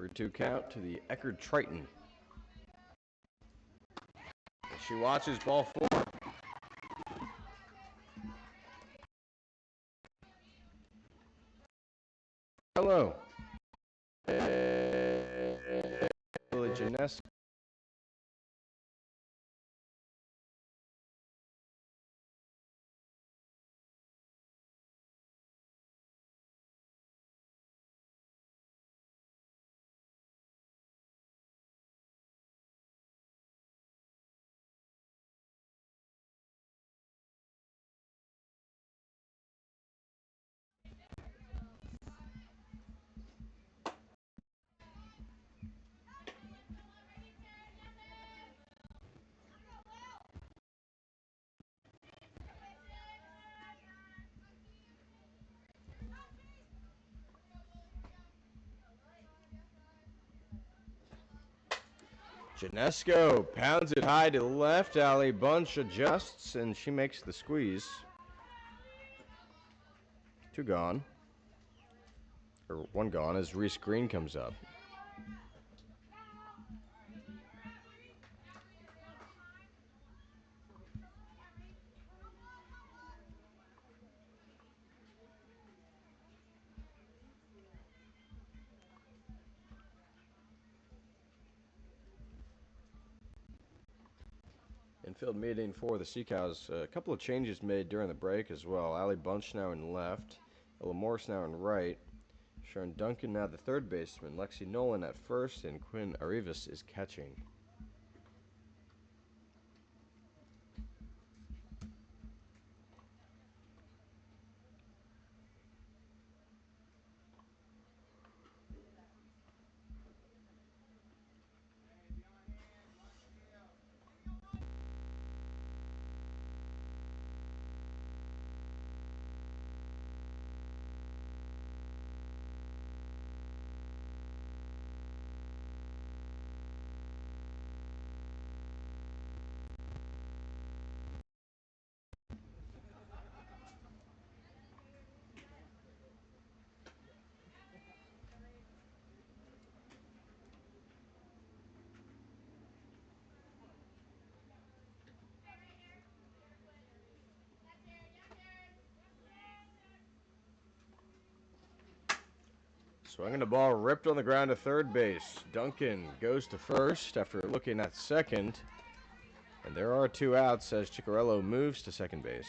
3-2 count to the Eckerd Triton. She watches ball 4. Hello. Jeunesse. Janesco pounds it high to the left. Ali Bunch adjusts, and she makes the squeeze. 2 gone. Or 1 gone as Reese Green comes up. Infield meeting for the Sea Cows. A couple of changes made during the break as well. Ali Bunch now in left. Ella Morse now in right. Sharon Duncan now the third baseman. Lexi Nolan at first, and Quinn Arrivas is catching. Swinging the ball, ripped on the ground to third base. Duncan goes to first after looking at second. And there are 2 outs as Ciccarello moves to second base.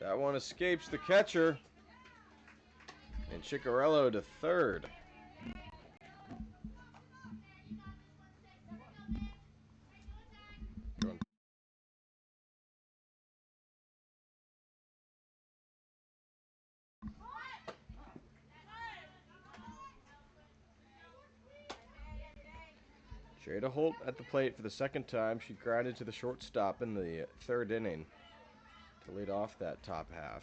That one escapes the catcher. And Ciccarello to third. Jada Holt at the plate for the second time. She grounded to the shortstop in the 3rd inning to lead off that top half.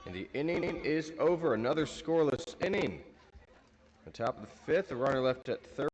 And the inning is over. Another scoreless inning. On top of the 5th, the runner left at third.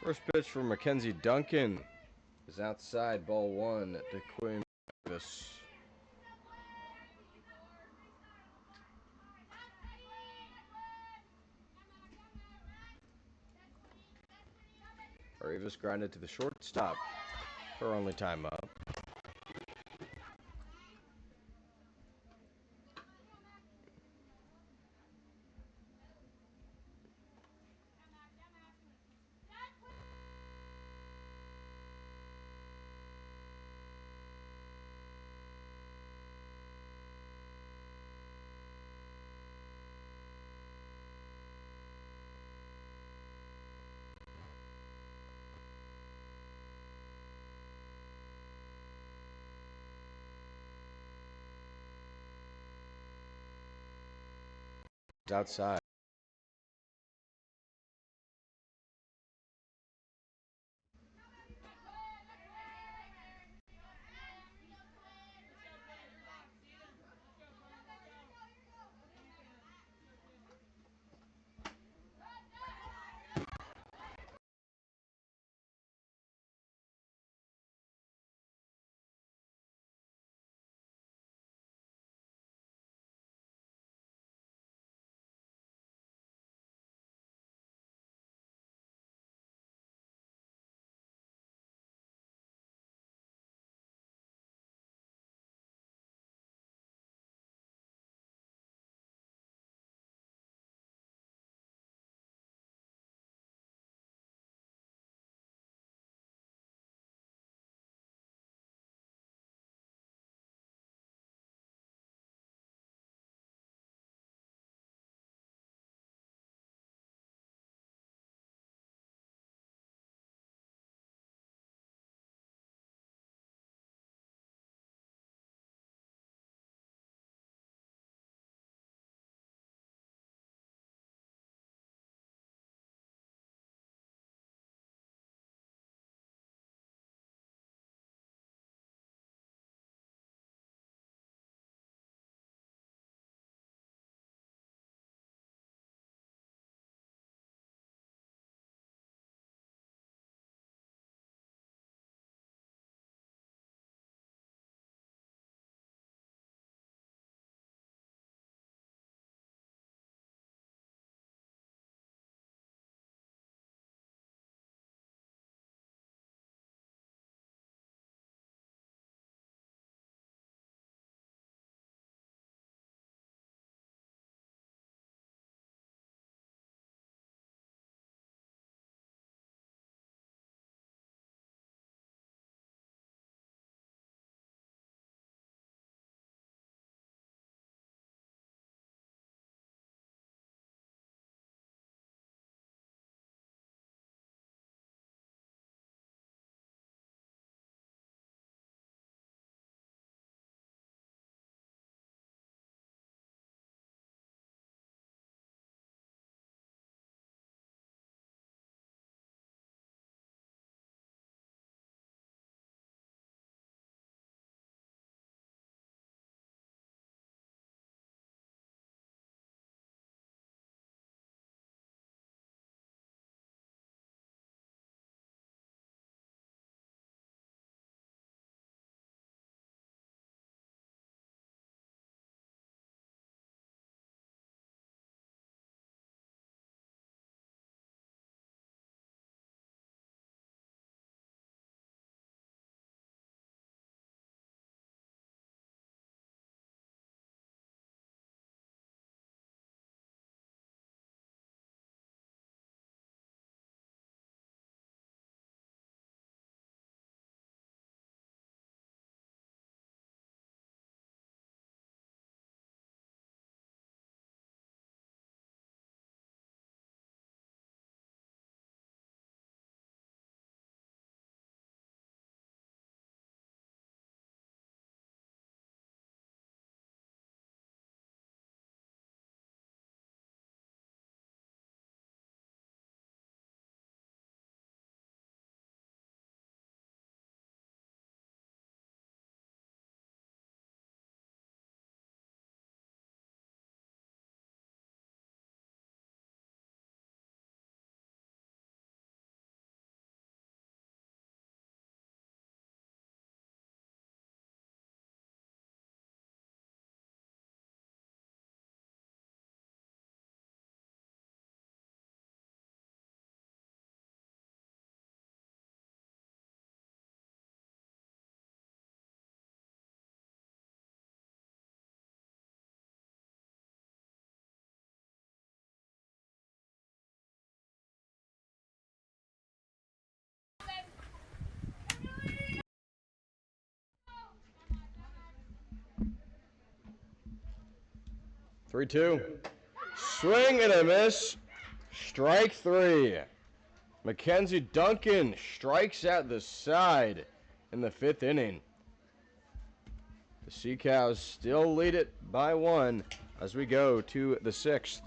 First pitch from Mackenzie Duncan is outside, ball one to Quinn Davis. Rivas grounded to the shortstop. Her only time up. It's outside. 3-2. Swing and a miss. Strike 3. Mackenzie Duncan strikes out the side in the 5th inning. The Sea Cows still lead it by 1 as we go to the 6th.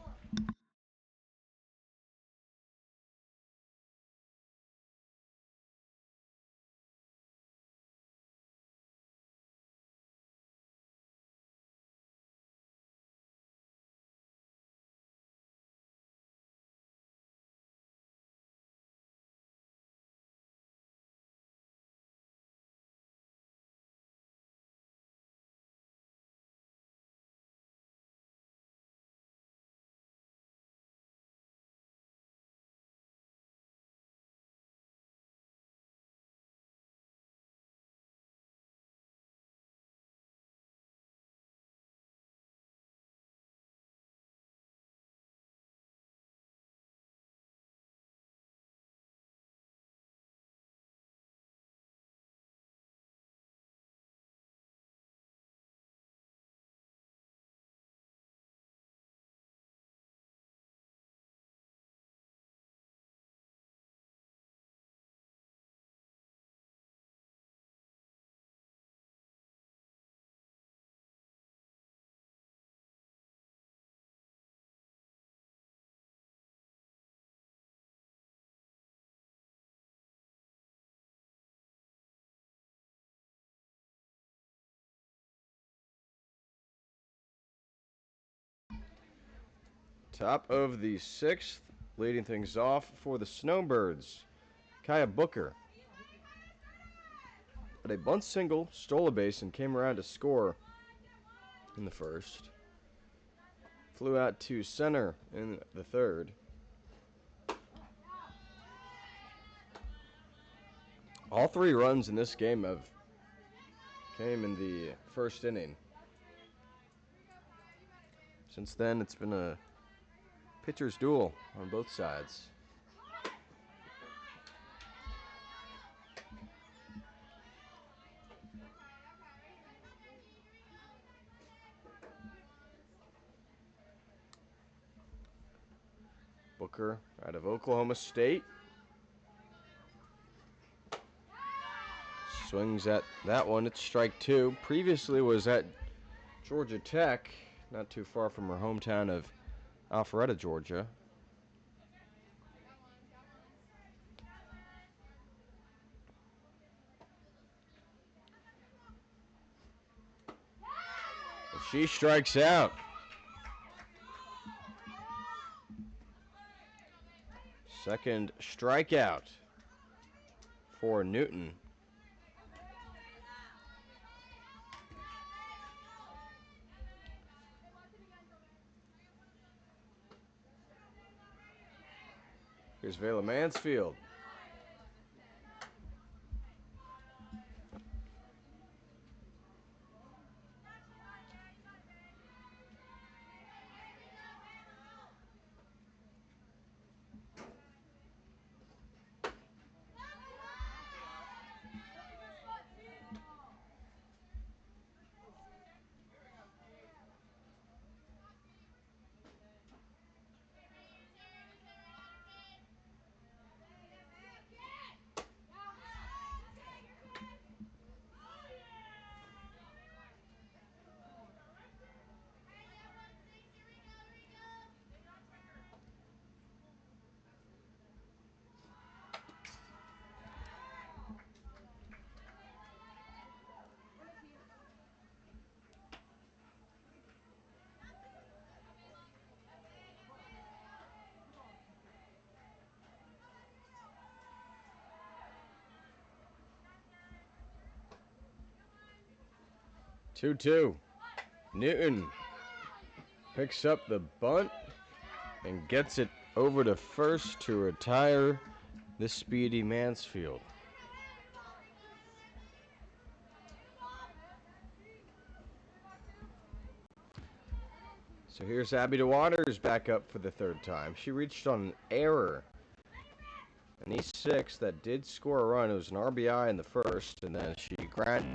Top of the 6th, leading things off for the Snowbirds. Kaya Booker. But a bunt single, stole a base, and came around to score in the 1st. Flew out to center in the 3rd. All 3 runs in this game came in the 1st inning. Since then, it's been a pitcher's duel on both sides. Booker out of Oklahoma State. Swings at that one. It's strike 2. Previously was at Georgia Tech, not too far from her hometown of Alpharetta, Georgia. She strikes out. Second strikeout for Newton. Here's Vela Mansfield. Two. Newton picks up the bunt and gets it over to first to retire the speedy Mansfield. So here's Abby DeWaters back up for the 3rd time. She reached on an error in E6 that did score a run. It was an RBI in the 1st, and then she grounded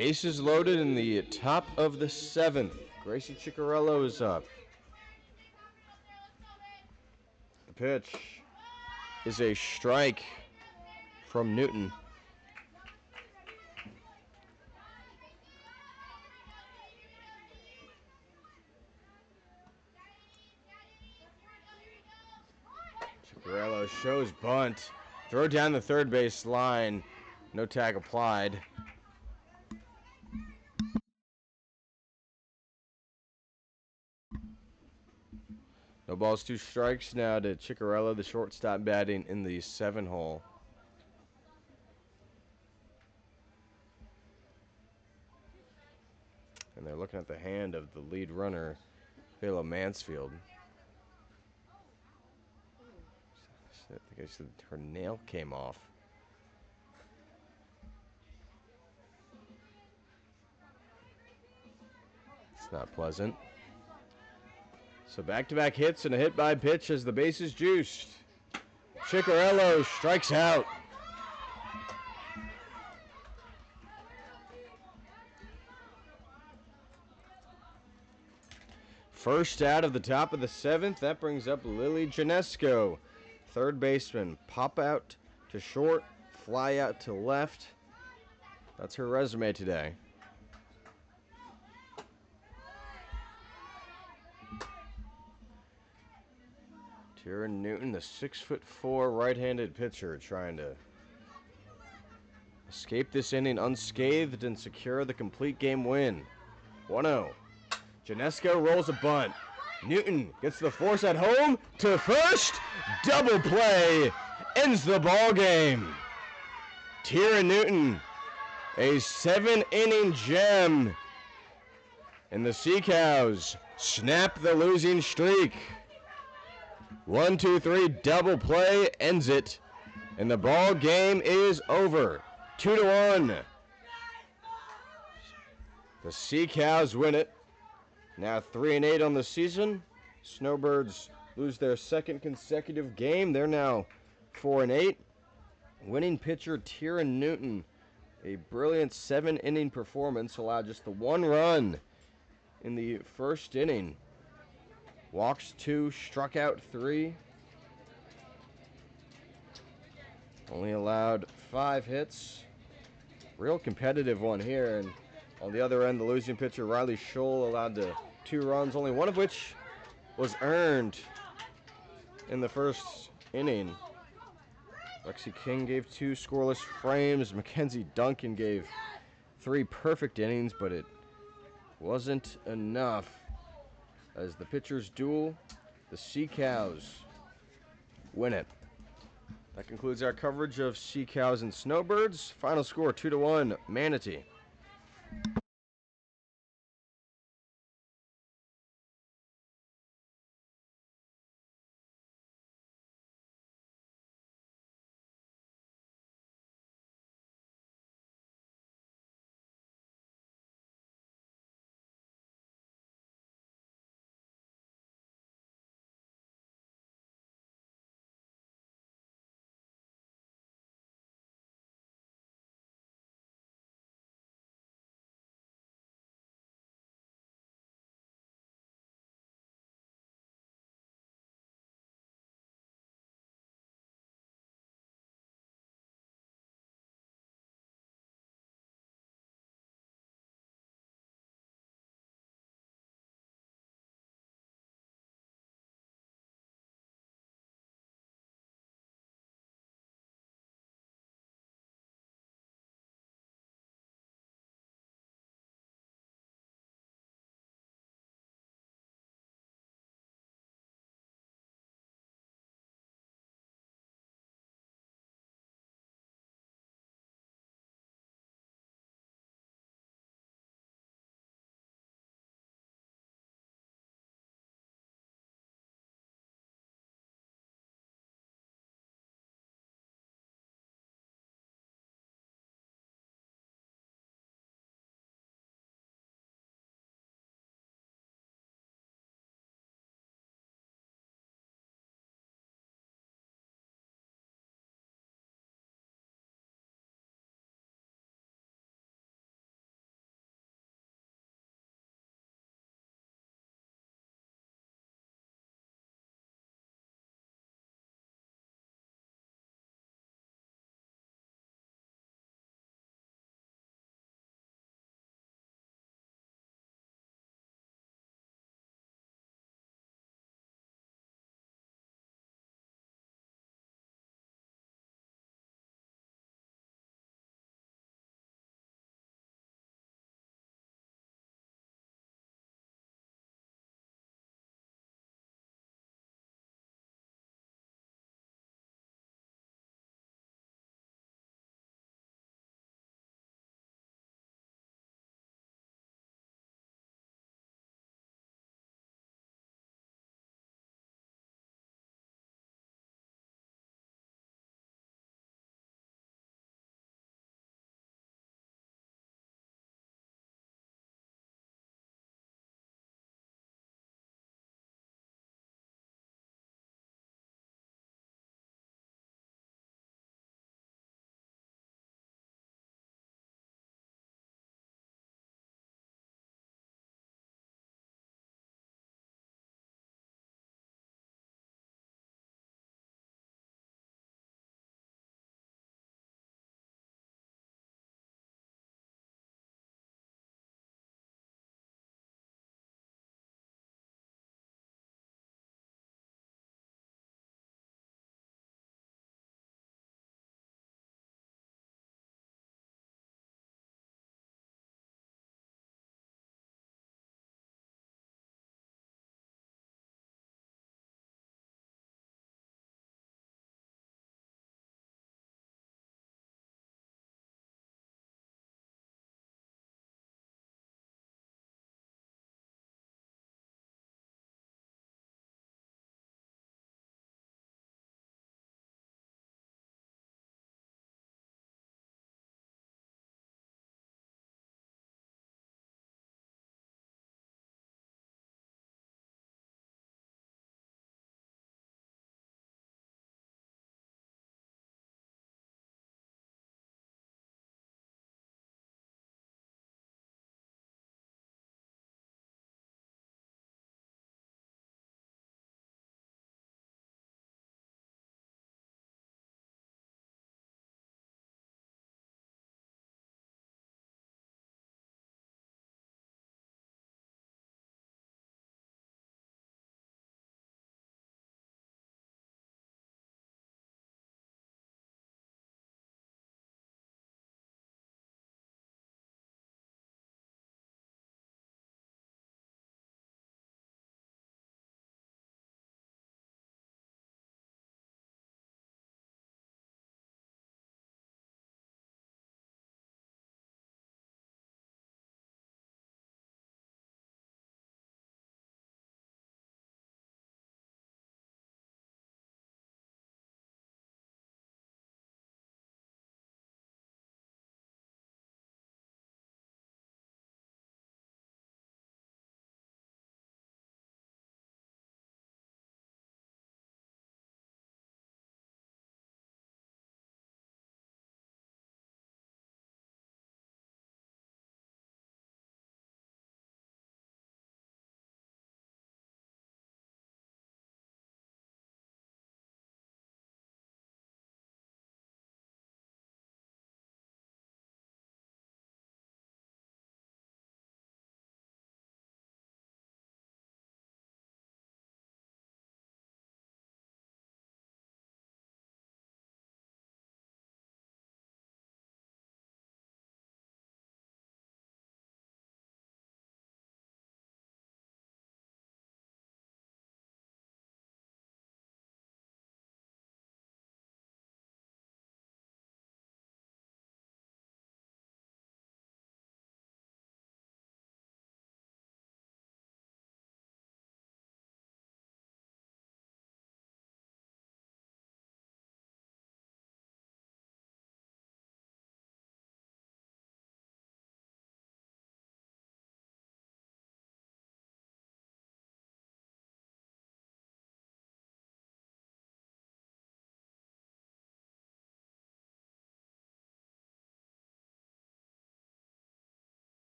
Bases loaded in the top of the 7th. Gracie Ciccarello is up. The pitch is a strike from Newton. Ciccarello shows bunt. Throw down the third base line. No tag applied. No balls, 2 strikes now to Ciccarello, the shortstop, batting in the 7 hole. And they're looking at the hand of the lead runner, Philo Mansfield. I think I said her nail came off. It's not pleasant. So back-to-back hits and a hit by pitch as the base is juiced. Ciccarello strikes out. First out of the top of the 7th. That brings up Lily Janesco. Third baseman. Pop out to short, fly out to left. That's her resume today. Tyron Newton, the 6'4" right-handed pitcher, trying to escape this inning unscathed and secure the complete game win. 1-0. Janesco rolls a bunt. Newton gets the force at home to first. Double play ends the ball game. Tyron Newton, a 7-inning gem, and the Sea Cows snap the losing streak. 1, 2, 3, double play ends it, and the ball game is over. 2-1. The Sea Cows win it. Now 3-8 on the season. Snowbirds lose their 2nd consecutive game. They're now 4-8. Winning pitcher Tyron Newton, a brilliant 7-inning performance, allowed just the 1 run in the first inning. Walks 2, struck out 3. Only allowed 5 hits. Real competitive one here. And on the other end, the losing pitcher Riley Scholl allowed 2 runs, only one of which was earned in the first inning. Lexi King gave 2 scoreless frames. Mackenzie Duncan gave 3 perfect innings, but it wasn't enough. As the pitchers duel, the Sea Cows win it. That concludes our coverage of Sea Cows and Snowbirds. Final score 2-1, Manatee.